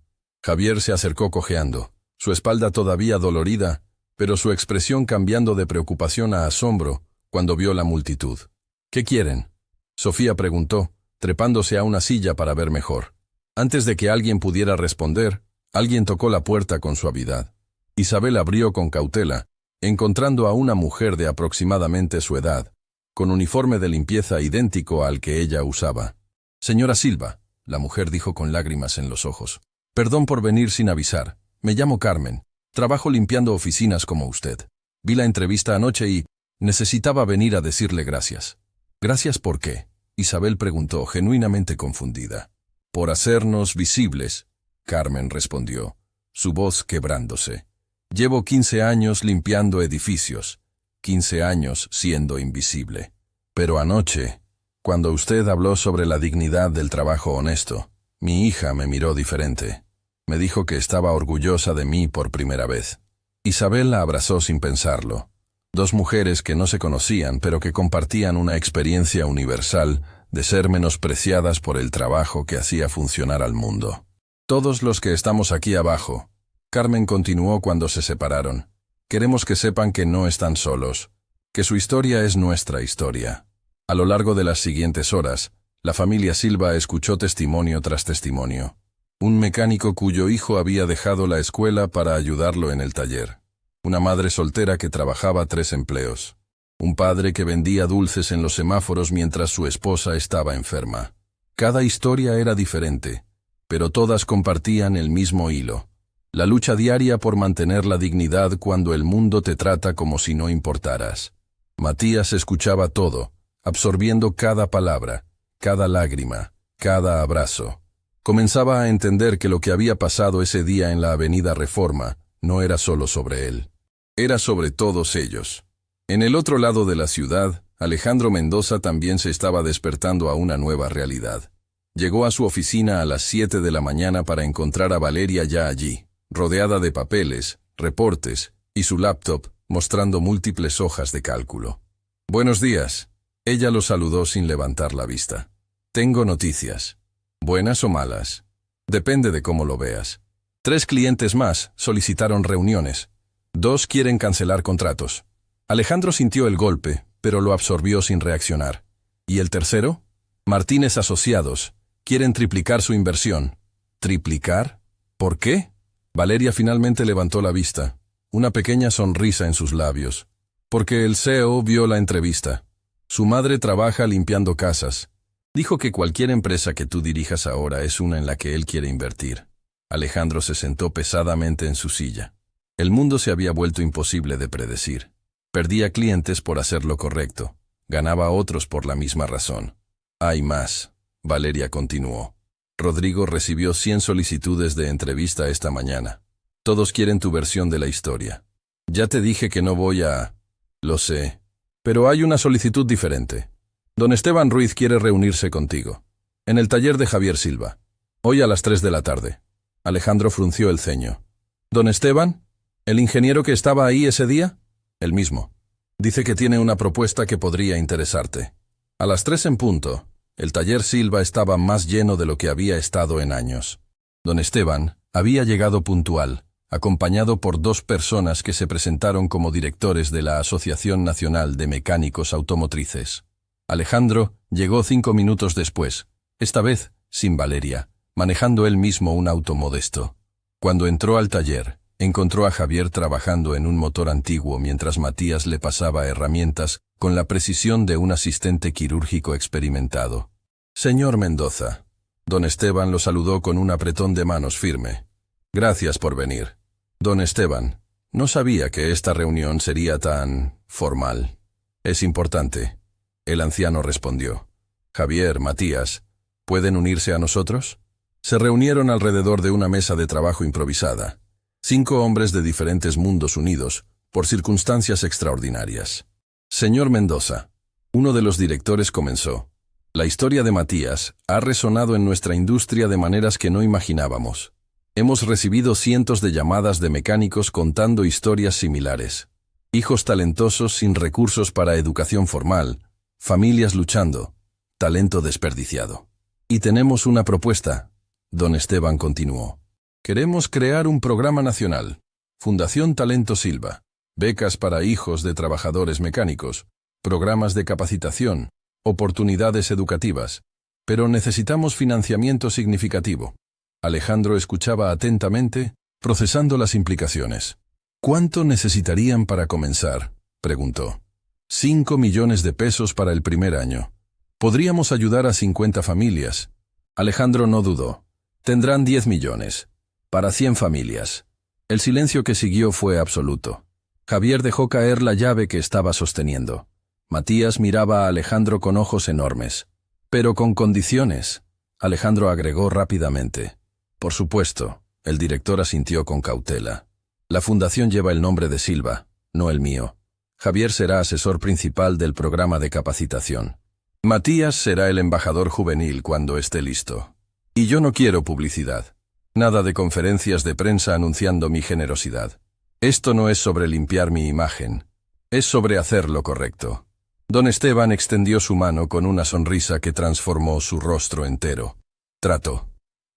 Javier se acercó cojeando, su espalda todavía dolorida, pero su expresión cambiando de preocupación a asombro cuando vio la multitud. «¿Qué quieren?», Sofía preguntó, trepándose a una silla para ver mejor. Antes de que alguien pudiera responder, alguien tocó la puerta con suavidad. Isabel abrió con cautela, encontrando a una mujer de aproximadamente su edad, con uniforme de limpieza idéntico al que ella usaba. «Señora Silva», la mujer dijo con lágrimas en los ojos, «perdón por venir sin avisar. Me llamo Carmen. Trabajo limpiando oficinas como usted. Vi la entrevista anoche y necesitaba venir a decirle gracias». «¿Gracias por qué?», Isabel preguntó, genuinamente confundida. «Por hacernos visibles», Carmen respondió, su voz quebrándose. «Llevo 15 años limpiando edificios, 15 años siendo invisible. Pero anoche, cuando usted habló sobre la dignidad del trabajo honesto, mi hija me miró diferente. Me dijo que estaba orgullosa de mí por primera vez». Isabel la abrazó sin pensarlo. Dos mujeres que no se conocían, pero que compartían una experiencia universal de ser menospreciadas por el trabajo que hacía funcionar al mundo. «Todos los que estamos aquí abajo», Carmen continuó cuando se separaron, «queremos que sepan que no están solos, que su historia es nuestra historia». A lo largo de las siguientes horas, la familia Silva escuchó testimonio tras testimonio. Un mecánico cuyo hijo había dejado la escuela para ayudarlo en el taller. Una madre soltera que trabajaba 3 empleos. Un padre que vendía dulces en los semáforos mientras su esposa estaba enferma. Cada historia era diferente, pero todas compartían el mismo hilo. La lucha diaria por mantener la dignidad cuando el mundo te trata como si no importaras. Matías escuchaba todo, absorbiendo cada palabra, cada lágrima, cada abrazo. Comenzaba a entender que lo que había pasado ese día en la Avenida Reforma no era solo sobre él. Era sobre todos ellos. En el otro lado de la ciudad, Alejandro Mendoza también se estaba despertando a una nueva realidad. Llegó a su oficina a las 7 de la mañana para encontrar a Valeria ya allí, rodeada de papeles, reportes y su laptop mostrando múltiples hojas de cálculo. «Buenos días». Ella lo saludó sin levantar la vista. «Tengo noticias. ¿Buenas o malas? Depende de cómo lo veas. 3 clientes más solicitaron reuniones. 2 quieren cancelar contratos». Alejandro sintió el golpe, pero lo absorbió sin reaccionar. ¿Y el tercero? Martínez Asociados. Quieren triplicar su inversión. ¿Triplicar? ¿Por qué? Valeria finalmente levantó la vista, una pequeña sonrisa en sus labios. Porque el CEO vio la entrevista. Su madre trabaja limpiando casas. Dijo que cualquier empresa que tú dirijas ahora es una en la que él quiere invertir. Alejandro se sentó pesadamente en su silla. El mundo se había vuelto imposible de predecir. Perdía clientes por hacer lo correcto. Ganaba a otros por la misma razón. Hay más. Valeria continuó. Rodrigo recibió 100 solicitudes de entrevista esta mañana. Todos quieren tu versión de la historia. Ya te dije que no voy a... Lo sé. Pero hay una solicitud diferente. Don Esteban Ruiz quiere reunirse contigo. En el taller de Javier Silva. Hoy a las 3 de la tarde. Alejandro frunció el ceño. ¿Don Esteban? ¿El ingeniero que estaba ahí ese día? El mismo. Dice que tiene una propuesta que podría interesarte. A las 3 en punto, el taller Silva estaba más lleno de lo que había estado en años. Don Esteban había llegado puntual, acompañado por 2 personas que se presentaron como directores de la Asociación Nacional de Mecánicos Automotrices. Alejandro llegó 5 minutos después, esta vez sin Valeria, manejando él mismo un auto modesto. Cuando entró al taller, encontró a Javier trabajando en un motor antiguo mientras Matías le pasaba herramientas con la precisión de un asistente quirúrgico experimentado. «Señor Mendoza». Don Esteban lo saludó con un apretón de manos firme. «Gracias por venir». «Don Esteban, no sabía que esta reunión sería tan... formal». «Es importante». El anciano respondió. «Javier, Matías, ¿pueden unirse a nosotros?» Se reunieron alrededor de una mesa de trabajo improvisada. 5 hombres de diferentes mundos unidos, por circunstancias extraordinarias. «Señor Mendoza», uno de los directores comenzó, «la historia de Matías ha resonado en nuestra industria de maneras que no imaginábamos. Hemos recibido cientos de llamadas de mecánicos contando historias similares. Hijos talentosos sin recursos para educación formal, familias luchando, talento desperdiciado. Y tenemos una propuesta», don Esteban continuó. «Queremos crear un programa nacional, Fundación Talento Silva, becas para hijos de trabajadores mecánicos, programas de capacitación, oportunidades educativas, pero necesitamos financiamiento significativo». Alejandro escuchaba atentamente, procesando las implicaciones. «¿Cuánto necesitarían para comenzar?», preguntó. 5 millones de pesos para el primer año. Podríamos ayudar a 50 familias. Alejandro no dudó. Tendrán 10 millones. Para 100 familias. El silencio que siguió fue absoluto. Javier dejó caer la llave que estaba sosteniendo. Matías miraba a Alejandro con ojos enormes. «Pero con condiciones», Alejandro agregó rápidamente. «Por supuesto», el director asintió con cautela. «La fundación lleva el nombre de Silva, no el mío. Javier será asesor principal del programa de capacitación. Matías será el embajador juvenil cuando esté listo. Y yo no quiero publicidad. Nada de conferencias de prensa anunciando mi generosidad. Esto no es sobre limpiar mi imagen. Es sobre hacer lo correcto». Don Esteban extendió su mano con una sonrisa que transformó su rostro entero. Trato.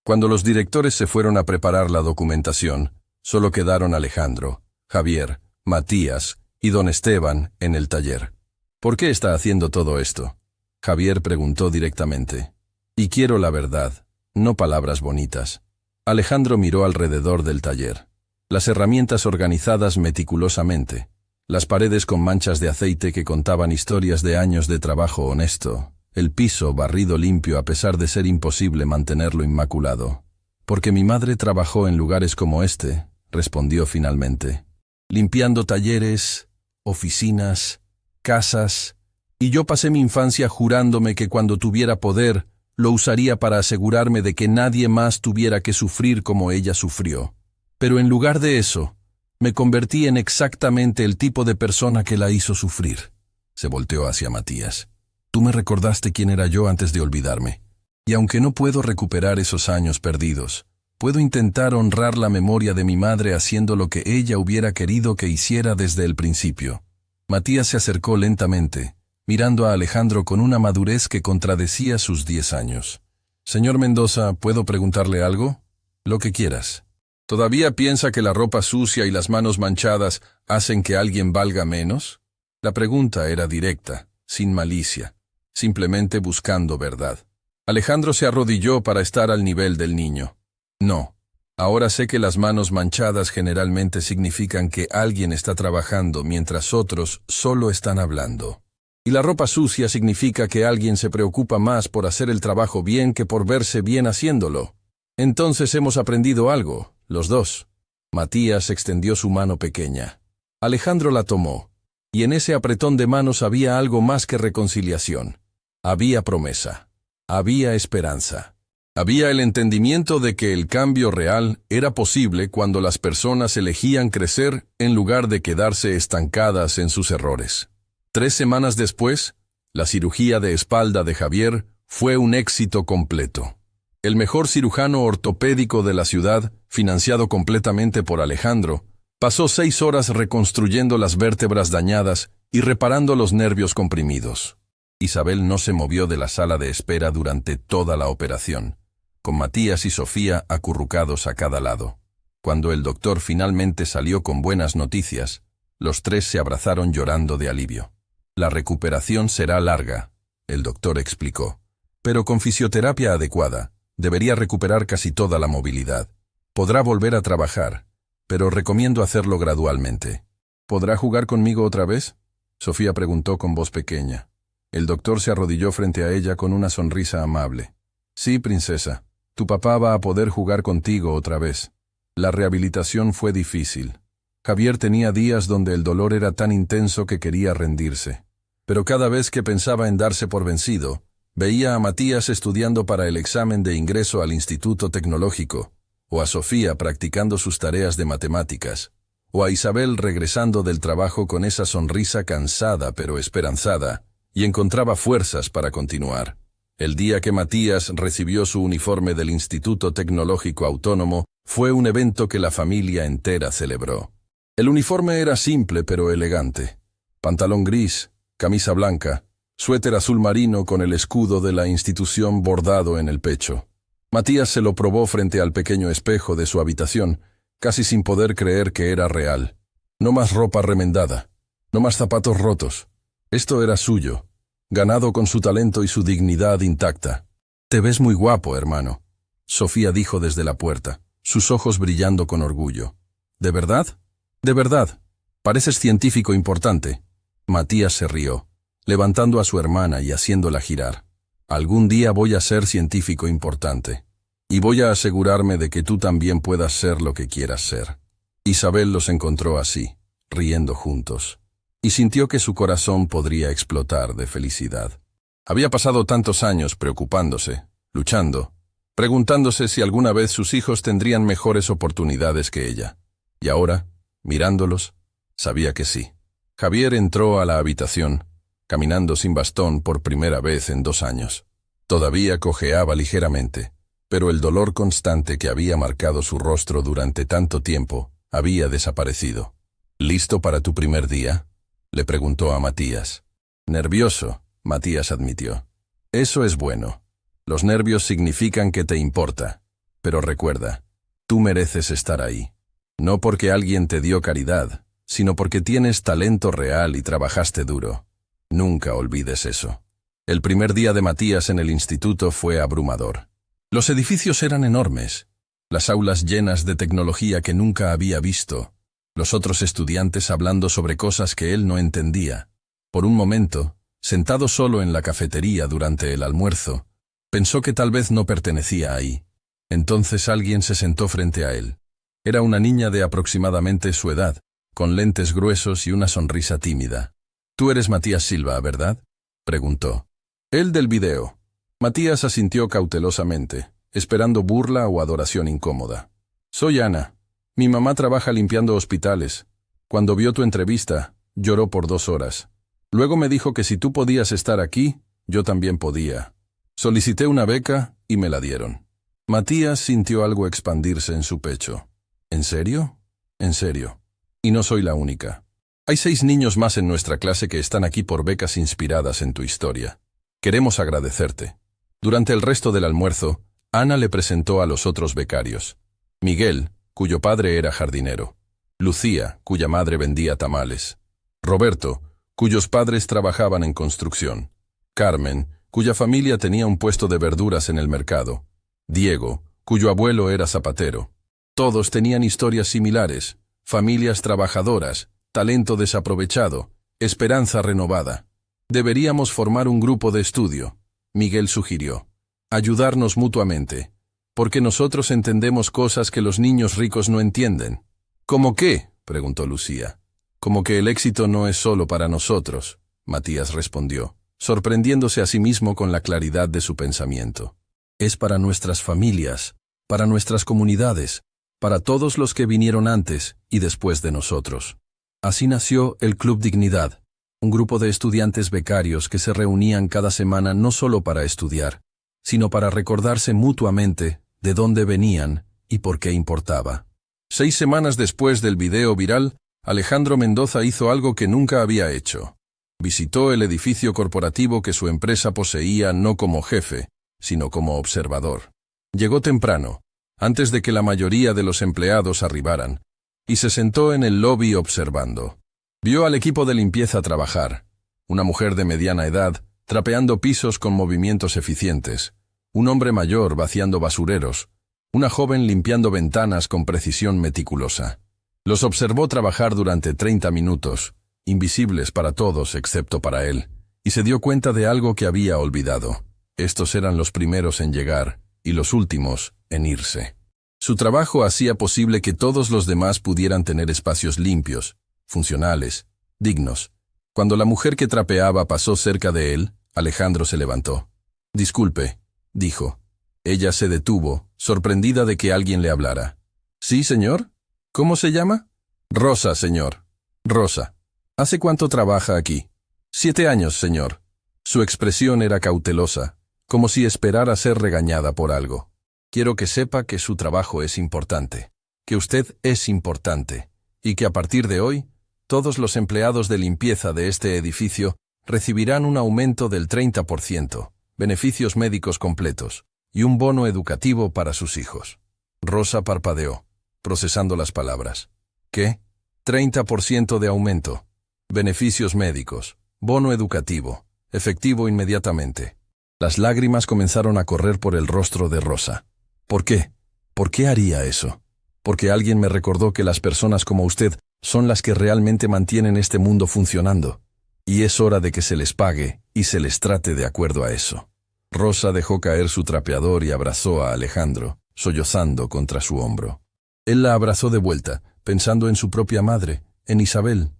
Cuando los directores se fueron a preparar la documentación, solo quedaron Alejandro, Javier, Matías y don Esteban en el taller. «¿Por qué está haciendo todo esto?», Javier preguntó directamente. «Y quiero la verdad, no palabras bonitas». Alejandro miró alrededor del taller. Las herramientas organizadas meticulosamente, las paredes con manchas de aceite que contaban historias de años de trabajo honesto, El piso barrido limpio a pesar de ser imposible mantenerlo inmaculado. Porque mi madre trabajó en lugares como este, respondió finalmente. Limpiando talleres, oficinas, casas, y yo pasé mi infancia jurándome que cuando tuviera poder, lo usaría para asegurarme de que nadie más tuviera que sufrir como ella sufrió. Pero en lugar de eso, me convertí en exactamente el tipo de persona que la hizo sufrir. Se volteó hacia Matías. Tú me recordaste quién era yo antes de olvidarme. Y aunque no puedo recuperar esos años perdidos, puedo intentar honrar la memoria de mi madre haciendo lo que ella hubiera querido que hiciera desde el principio. Matías se acercó lentamente, mirando a Alejandro con una madurez que contradecía sus 10 años. Señor Mendoza, ¿puedo preguntarle algo? Lo que quieras. ¿Todavía piensa que la ropa sucia y las manos manchadas hacen que alguien valga menos? La pregunta era directa, sin malicia, simplemente buscando verdad. Alejandro se arrodilló para estar al nivel del niño. No. Ahora sé que las manos manchadas generalmente significan que alguien está trabajando mientras otros solo están hablando. Y la ropa sucia significa que alguien se preocupa más por hacer el trabajo bien que por verse bien haciéndolo. Entonces hemos aprendido algo, los dos. Matías extendió su mano pequeña. Alejandro la tomó, y en ese apretón de manos había algo más que reconciliación. Había promesa. Había esperanza. Había el entendimiento de que el cambio real era posible cuando las personas elegían crecer en lugar de quedarse estancadas en sus errores. 3 semanas después, la cirugía de espalda de Javier fue un éxito completo. El mejor cirujano ortopédico de la ciudad, financiado completamente por Alejandro, pasó 6 horas reconstruyendo las vértebras dañadas y reparando los nervios comprimidos. Isabel no se movió de la sala de espera durante toda la operación, con Matías y Sofía acurrucados a cada lado. Cuando el doctor finalmente salió con buenas noticias, los 3 se abrazaron llorando de alivio. La recuperación será larga, el doctor explicó, pero con fisioterapia adecuada, debería recuperar casi toda la movilidad. Podrá volver a trabajar, pero recomiendo hacerlo gradualmente. ¿Podrá jugar conmigo otra vez? Sofía preguntó con voz pequeña. El doctor se arrodilló frente a ella con una sonrisa amable. Sí, princesa, tu papá va a poder jugar contigo otra vez. La rehabilitación fue difícil. Javier tenía días donde el dolor era tan intenso que quería rendirse. Pero cada vez que pensaba en darse por vencido, veía a Matías estudiando para el examen de ingreso al Instituto Tecnológico, o a Sofía practicando sus tareas de matemáticas, o a Isabel regresando del trabajo con esa sonrisa cansada pero esperanzada, y encontraba fuerzas para continuar. El día que Matías recibió su uniforme del Instituto Tecnológico Autónomo fue un evento que la familia entera celebró. El uniforme era simple pero elegante. Pantalón gris, camisa blanca, suéter azul marino con el escudo de la institución bordado en el pecho. Matías se lo probó frente al pequeño espejo de su habitación, casi sin poder creer que era real. No más ropa remendada, no más zapatos rotos. Esto era suyo, ganado con su talento y su dignidad intacta. Te ves muy guapo, hermano, Sofía dijo desde la puerta, sus ojos brillando con orgullo. ¿De verdad? De verdad. Pareces científico importante. Matías se rió, levantando a su hermana y haciéndola girar. Algún día voy a ser científico importante. Y voy a asegurarme de que tú también puedas ser lo que quieras ser. Isabel los encontró así, riendo juntos, y sintió que su corazón podría explotar de felicidad. Había pasado tantos años preocupándose, luchando, preguntándose si alguna vez sus hijos tendrían mejores oportunidades que ella. Y ahora, mirándolos, sabía que sí. Javier entró a la habitación, caminando sin bastón por primera vez en 2 años. Todavía cojeaba ligeramente, pero el dolor constante que había marcado su rostro durante tanto tiempo había desaparecido. ¿Listo para tu primer día?, le preguntó a Matías. Nervioso, Matías admitió. Eso es bueno. Los nervios significan que te importa. Pero recuerda, tú mereces estar ahí. No porque alguien te dio caridad, sino porque tienes talento real y trabajaste duro. Nunca olvides eso. El primer día de Matías en el instituto fue abrumador. Los edificios eran enormes, las aulas llenas de tecnología que nunca había visto, los otros estudiantes hablando sobre cosas que él no entendía. Por un momento, sentado solo en la cafetería durante el almuerzo, pensó que tal vez no pertenecía ahí. Entonces alguien se sentó frente a él. Era una niña de aproximadamente su edad, con lentes gruesos y una sonrisa tímida. «Tú eres Matías Silva, ¿verdad?», preguntó. «El del video». Matías asintió cautelosamente, esperando burla o adoración incómoda. «Soy Ana. Mi mamá trabaja limpiando hospitales. Cuando vio tu entrevista, lloró por 2 horas. Luego me dijo que si tú podías estar aquí, yo también podía. Solicité una beca y me la dieron». Matías sintió algo expandirse en su pecho. «¿En serio?». «En serio. Y no soy la única. Hay 6 niños más en nuestra clase que están aquí por becas inspiradas en tu historia. Queremos agradecerte». Durante el resto del almuerzo, Ana le presentó a los otros becarios. Miguel, cuyo padre era jardinero. Lucía, cuya madre vendía tamales. Roberto, cuyos padres trabajaban en construcción. Carmen, cuya familia tenía un puesto de verduras en el mercado. Diego, cuyo abuelo era zapatero. Todos tenían historias similares, familias trabajadoras, talento desaprovechado, esperanza renovada. «Deberíamos formar un grupo de estudio», Miguel sugirió. «Ayudarnos mutuamente, porque nosotros entendemos cosas que los niños ricos no entienden». «¿Cómo qué?», preguntó Lucía. «Como que el éxito no es solo para nosotros», Matías respondió, sorprendiéndose a sí mismo con la claridad de su pensamiento. «Es para nuestras familias, para nuestras comunidades, para todos los que vinieron antes y después de nosotros». Así nació el Club Dignidad, un grupo de estudiantes becarios que se reunían cada semana no solo para estudiar, sino para recordarse mutuamente de dónde venían y por qué importaba. 6 semanas después del video viral, Alejandro Mendoza hizo algo que nunca había hecho. Visitó el edificio corporativo que su empresa poseía no como jefe, sino como observador. Llegó temprano, antes de que la mayoría de los empleados arribaran, y se sentó en el lobby observando. Vio al equipo de limpieza trabajar, una mujer de mediana edad, trapeando pisos con movimientos eficientes, un hombre mayor vaciando basureros, una joven limpiando ventanas con precisión meticulosa. Los observó trabajar durante 30 minutos, invisibles para todos excepto para él, y se dio cuenta de algo que había olvidado. Estos eran los primeros en llegar, y los últimos en irse. Su trabajo hacía posible que todos los demás pudieran tener espacios limpios, funcionales, dignos. Cuando la mujer que trapeaba pasó cerca de él, Alejandro se levantó. «Disculpe», dijo. Ella se detuvo, sorprendida de que alguien le hablara. «¿Sí, señor? ¿Cómo se llama?» «Rosa, señor. Rosa. ¿Hace cuánto trabaja aquí?» «7 años, señor». Su expresión era cautelosa, como si esperara ser regañada por algo. «Quiero que sepa que su trabajo es importante, que usted es importante, y que a partir de hoy, todos los empleados de limpieza de este edificio recibirán un aumento del 30%, beneficios médicos completos y un bono educativo para sus hijos». Rosa parpadeó, procesando las palabras. «¿Qué? 30% de aumento, beneficios médicos, bono educativo, efectivo inmediatamente». Las lágrimas comenzaron a correr por el rostro de Rosa. «¿Por qué? ¿Por qué haría eso? Porque alguien me recordó que las personas como usted son las que realmente mantienen este mundo funcionando. Y es hora de que se les pague y se les trate de acuerdo a eso». Rosa dejó caer su trapeador y abrazó a Alejandro, sollozando contra su hombro. Él la abrazó de vuelta, pensando en su propia madre, en Isabel,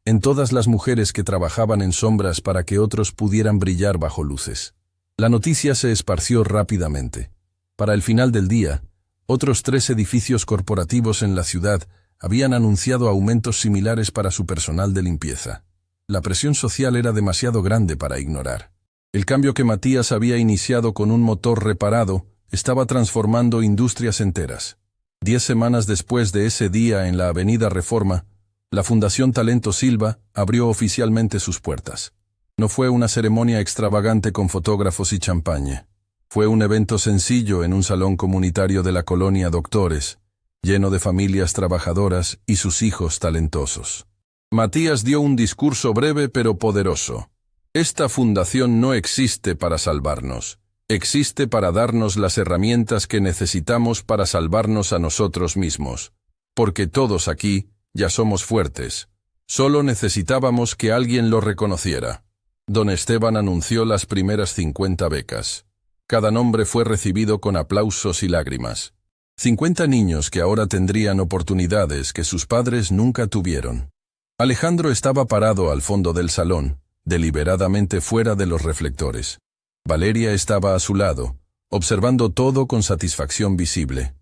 en todas las mujeres que trabajaban en sombras para que otros pudieran brillar bajo luces. La noticia se esparció rápidamente. Para el final del día, otros 3 edificios corporativos en la ciudad habían anunciado aumentos similares para su personal de limpieza. La presión social era demasiado grande para ignorar. El cambio que Matías había iniciado con un motor reparado estaba transformando industrias enteras. 10 semanas después de ese día en la Avenida Reforma, la Fundación Talento Silva abrió oficialmente sus puertas. No fue una ceremonia extravagante con fotógrafos y champaña. Fue un evento sencillo en un salón comunitario de la colonia Doctores, lleno de familias trabajadoras y sus hijos talentosos. Matías dio un discurso breve pero poderoso. «Esta fundación no existe para salvarnos. Existe para darnos las herramientas que necesitamos para salvarnos a nosotros mismos. Porque todos aquí ya somos fuertes. Solo necesitábamos que alguien lo reconociera». Don Esteban anunció las primeras 50 becas. Cada nombre fue recibido con aplausos y lágrimas. 50 niños que ahora tendrían oportunidades que sus padres nunca tuvieron. Alejandro estaba parado al fondo del salón, deliberadamente fuera de los reflectores. Valeria estaba a su lado, observando todo con satisfacción visible.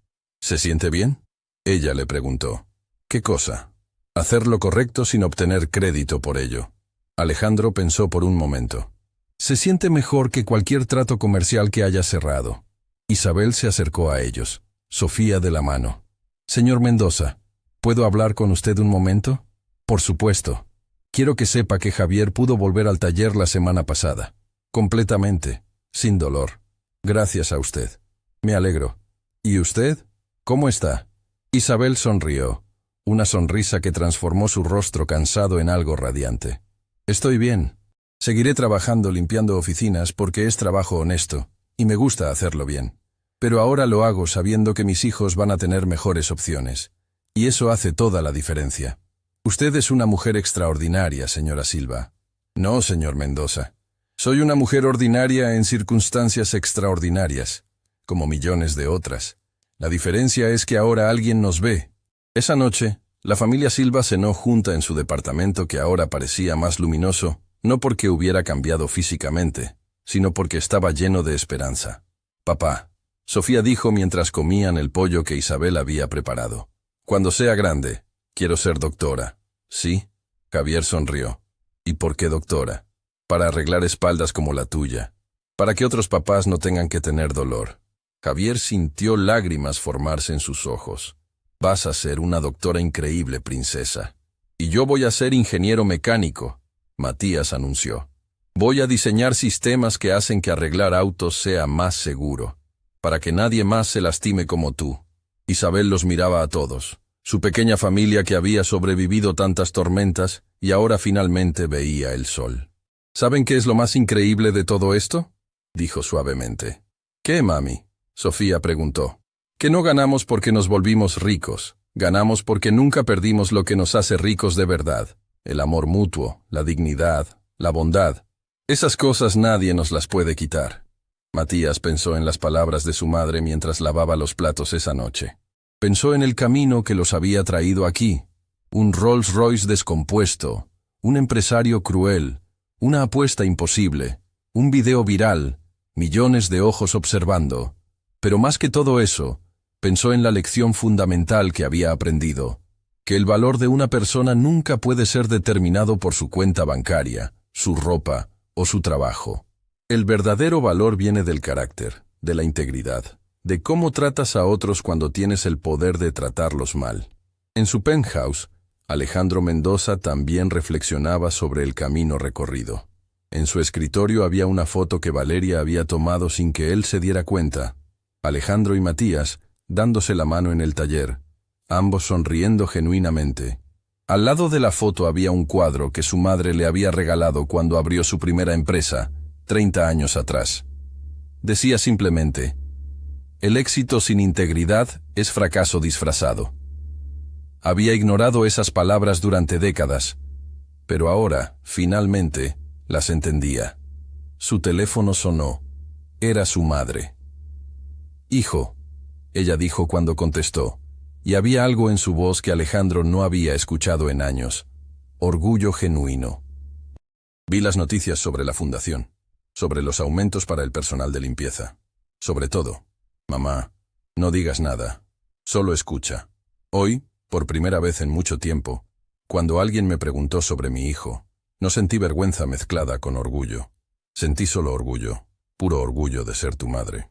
¿Se siente bien? Ella le preguntó. ¿Qué cosa? Hacer lo correcto sin obtener crédito por ello. Alejandro pensó por un momento. Se siente mejor que cualquier trato comercial que haya cerrado. Isabel se acercó a ellos, Sofía de la mano. Señor Mendoza, ¿puedo hablar con usted un momento? Por supuesto. Quiero que sepa que Javier pudo volver al taller la semana pasada. Completamente, sin dolor. Gracias a usted. Me alegro. ¿Y usted? ¿Cómo está? Isabel sonrió, una sonrisa que transformó su rostro cansado en algo radiante. Estoy bien. Seguiré trabajando limpiando oficinas porque es trabajo honesto, y me gusta hacerlo bien. Pero ahora lo hago sabiendo que mis hijos van a tener mejores opciones. Y eso hace toda la diferencia. Usted es una mujer extraordinaria, señora Silva. No, señor Mendoza. Soy una mujer ordinaria en circunstancias extraordinarias, como millones de otras. La diferencia es que ahora alguien nos ve. Esa noche, la familia Silva cenó junta en su departamento que ahora parecía más luminoso, no porque hubiera cambiado físicamente, sino porque estaba lleno de esperanza. Papá, Sofía dijo mientras comían el pollo que Isabel había preparado. Cuando sea grande, quiero ser doctora. ¿Sí? Javier sonrió. ¿Y por qué doctora? Para arreglar espaldas como la tuya. Para que otros papás no tengan que tener dolor. Javier sintió lágrimas formarse en sus ojos. Vas a ser una doctora increíble, princesa. Y yo voy a ser ingeniero mecánico, Matías anunció. Voy a diseñar sistemas que hacen que arreglar autos sea más seguro, para que nadie más se lastime como tú. Isabel los miraba a todos, su pequeña familia que había sobrevivido tantas tormentas y ahora finalmente veía el sol. ¿Saben qué es lo más increíble de todo esto? Dijo suavemente. ¿Qué, mami? Sofía preguntó. Que no ganamos porque nos volvimos ricos, ganamos porque nunca perdimos lo que nos hace ricos de verdad. El amor mutuo, la dignidad, la bondad. Esas cosas nadie nos las puede quitar. Matías pensó en las palabras de su madre mientras lavaba los platos esa noche. Pensó en el camino que los había traído aquí. Un Rolls Royce descompuesto, un empresario cruel, una apuesta imposible, un video viral, millones de ojos observando. Pero más que todo eso, pensó en la lección fundamental que había aprendido, que el valor de una persona nunca puede ser determinado por su cuenta bancaria, su ropa o su trabajo. El verdadero valor viene del carácter, de la integridad, de cómo tratas a otros cuando tienes el poder de tratarlos mal. En su penthouse, Alejandro Mendoza también reflexionaba sobre el camino recorrido. En su escritorio había una foto que Valeria había tomado sin que él se diera cuenta. Alejandro y Matías, dándose la mano en el taller, ambos sonriendo genuinamente. Al lado de la foto había un cuadro que su madre le había regalado cuando abrió su primera empresa, 30 años atrás. Decía simplemente, el éxito sin integridad es fracaso disfrazado. Había ignorado esas palabras durante décadas, pero ahora, finalmente, las entendía. Su teléfono sonó. Era su madre. «Hijo», ella dijo cuando contestó, y había algo en su voz que Alejandro no había escuchado en años. Orgullo genuino. Vi las noticias sobre la fundación, sobre los aumentos para el personal de limpieza. Sobre todo, mamá, no digas nada, solo escucha. Hoy, por primera vez en mucho tiempo, cuando alguien me preguntó sobre mi hijo, no sentí vergüenza mezclada con orgullo. Sentí solo orgullo, puro orgullo de ser tu madre.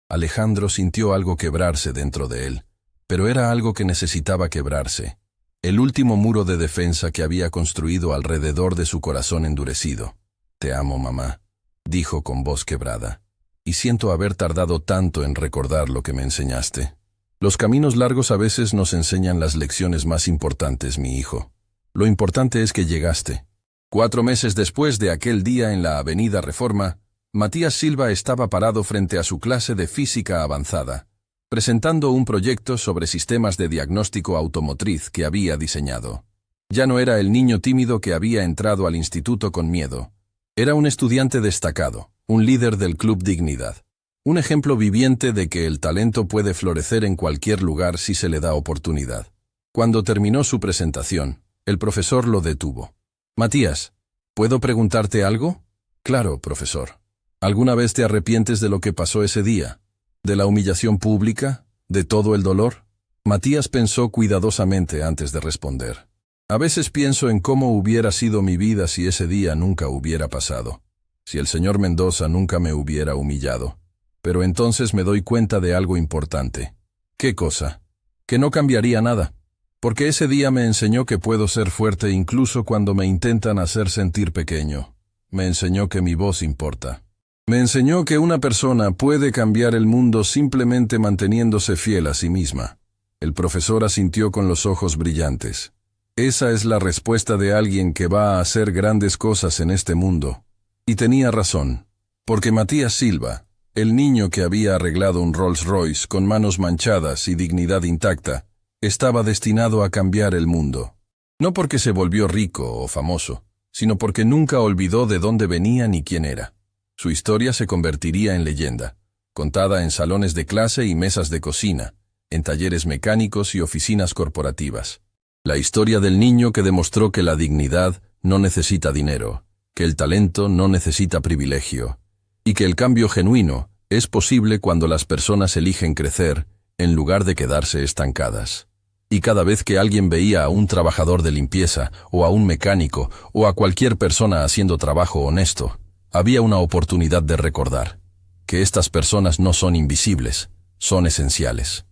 Alejandro sintió algo quebrarse dentro de él, pero era algo que necesitaba quebrarse. El último muro de defensa que había construido alrededor de su corazón endurecido. Te amo, mamá, dijo con voz quebrada. Y siento haber tardado tanto en recordar lo que me enseñaste. Los caminos largos a veces nos enseñan las lecciones más importantes, mi hijo. Lo importante es que llegaste. 4 meses después de aquel día en la Avenida Reforma, Matías Silva estaba parado frente a su clase de física avanzada, presentando un proyecto sobre sistemas de diagnóstico automotriz que había diseñado. Ya no era el niño tímido que había entrado al instituto con miedo. Era un estudiante destacado, un líder del Club Dignidad. Un ejemplo viviente de que el talento puede florecer en cualquier lugar si se le da oportunidad. Cuando terminó su presentación, el profesor lo detuvo. «Matías, ¿puedo preguntarte algo?» «Claro, profesor. ¿Alguna vez te arrepientes de lo que pasó ese día? ¿De la humillación pública? ¿De todo el dolor?» Matías pensó cuidadosamente antes de responder. «A veces pienso en cómo hubiera sido mi vida si ese día nunca hubiera pasado. Si el señor Mendoza nunca me hubiera humillado. Pero entonces me doy cuenta de algo importante». «¿Qué cosa?» «Que no cambiaría nada. Porque ese día me enseñó que puedo ser fuerte incluso cuando me intentan hacer sentir pequeño. Me enseñó que mi voz importa. Me enseñó que una persona puede cambiar el mundo simplemente manteniéndose fiel a sí misma». El profesor asintió con los ojos brillantes. Esa es la respuesta de alguien que va a hacer grandes cosas en este mundo. Y tenía razón, porque Matías Silva, el niño que había arreglado un Rolls Royce con manos manchadas y dignidad intacta, estaba destinado a cambiar el mundo. No porque se volvió rico o famoso, sino porque nunca olvidó de dónde venía ni quién era. Su historia se convertiría en leyenda, contada en salones de clase y mesas de cocina, en talleres mecánicos y oficinas corporativas. La historia del niño que demostró que la dignidad no necesita dinero, que el talento no necesita privilegio, y que el cambio genuino es posible cuando las personas eligen crecer en lugar de quedarse estancadas. Y cada vez que alguien veía a un trabajador de limpieza, o a un mecánico, o a cualquier persona haciendo trabajo honesto, había una oportunidad de recordar que estas personas no son invisibles, son esenciales.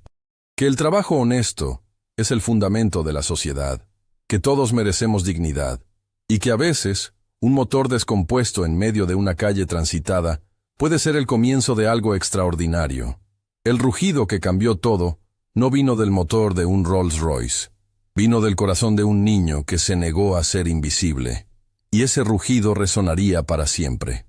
Que el trabajo honesto es el fundamento de la sociedad, que todos merecemos dignidad, y que a veces un motor descompuesto en medio de una calle transitada puede ser el comienzo de algo extraordinario. El rugido que cambió todo no vino del motor de un Rolls Royce, vino del corazón de un niño que se negó a ser invisible, y ese rugido resonaría para siempre.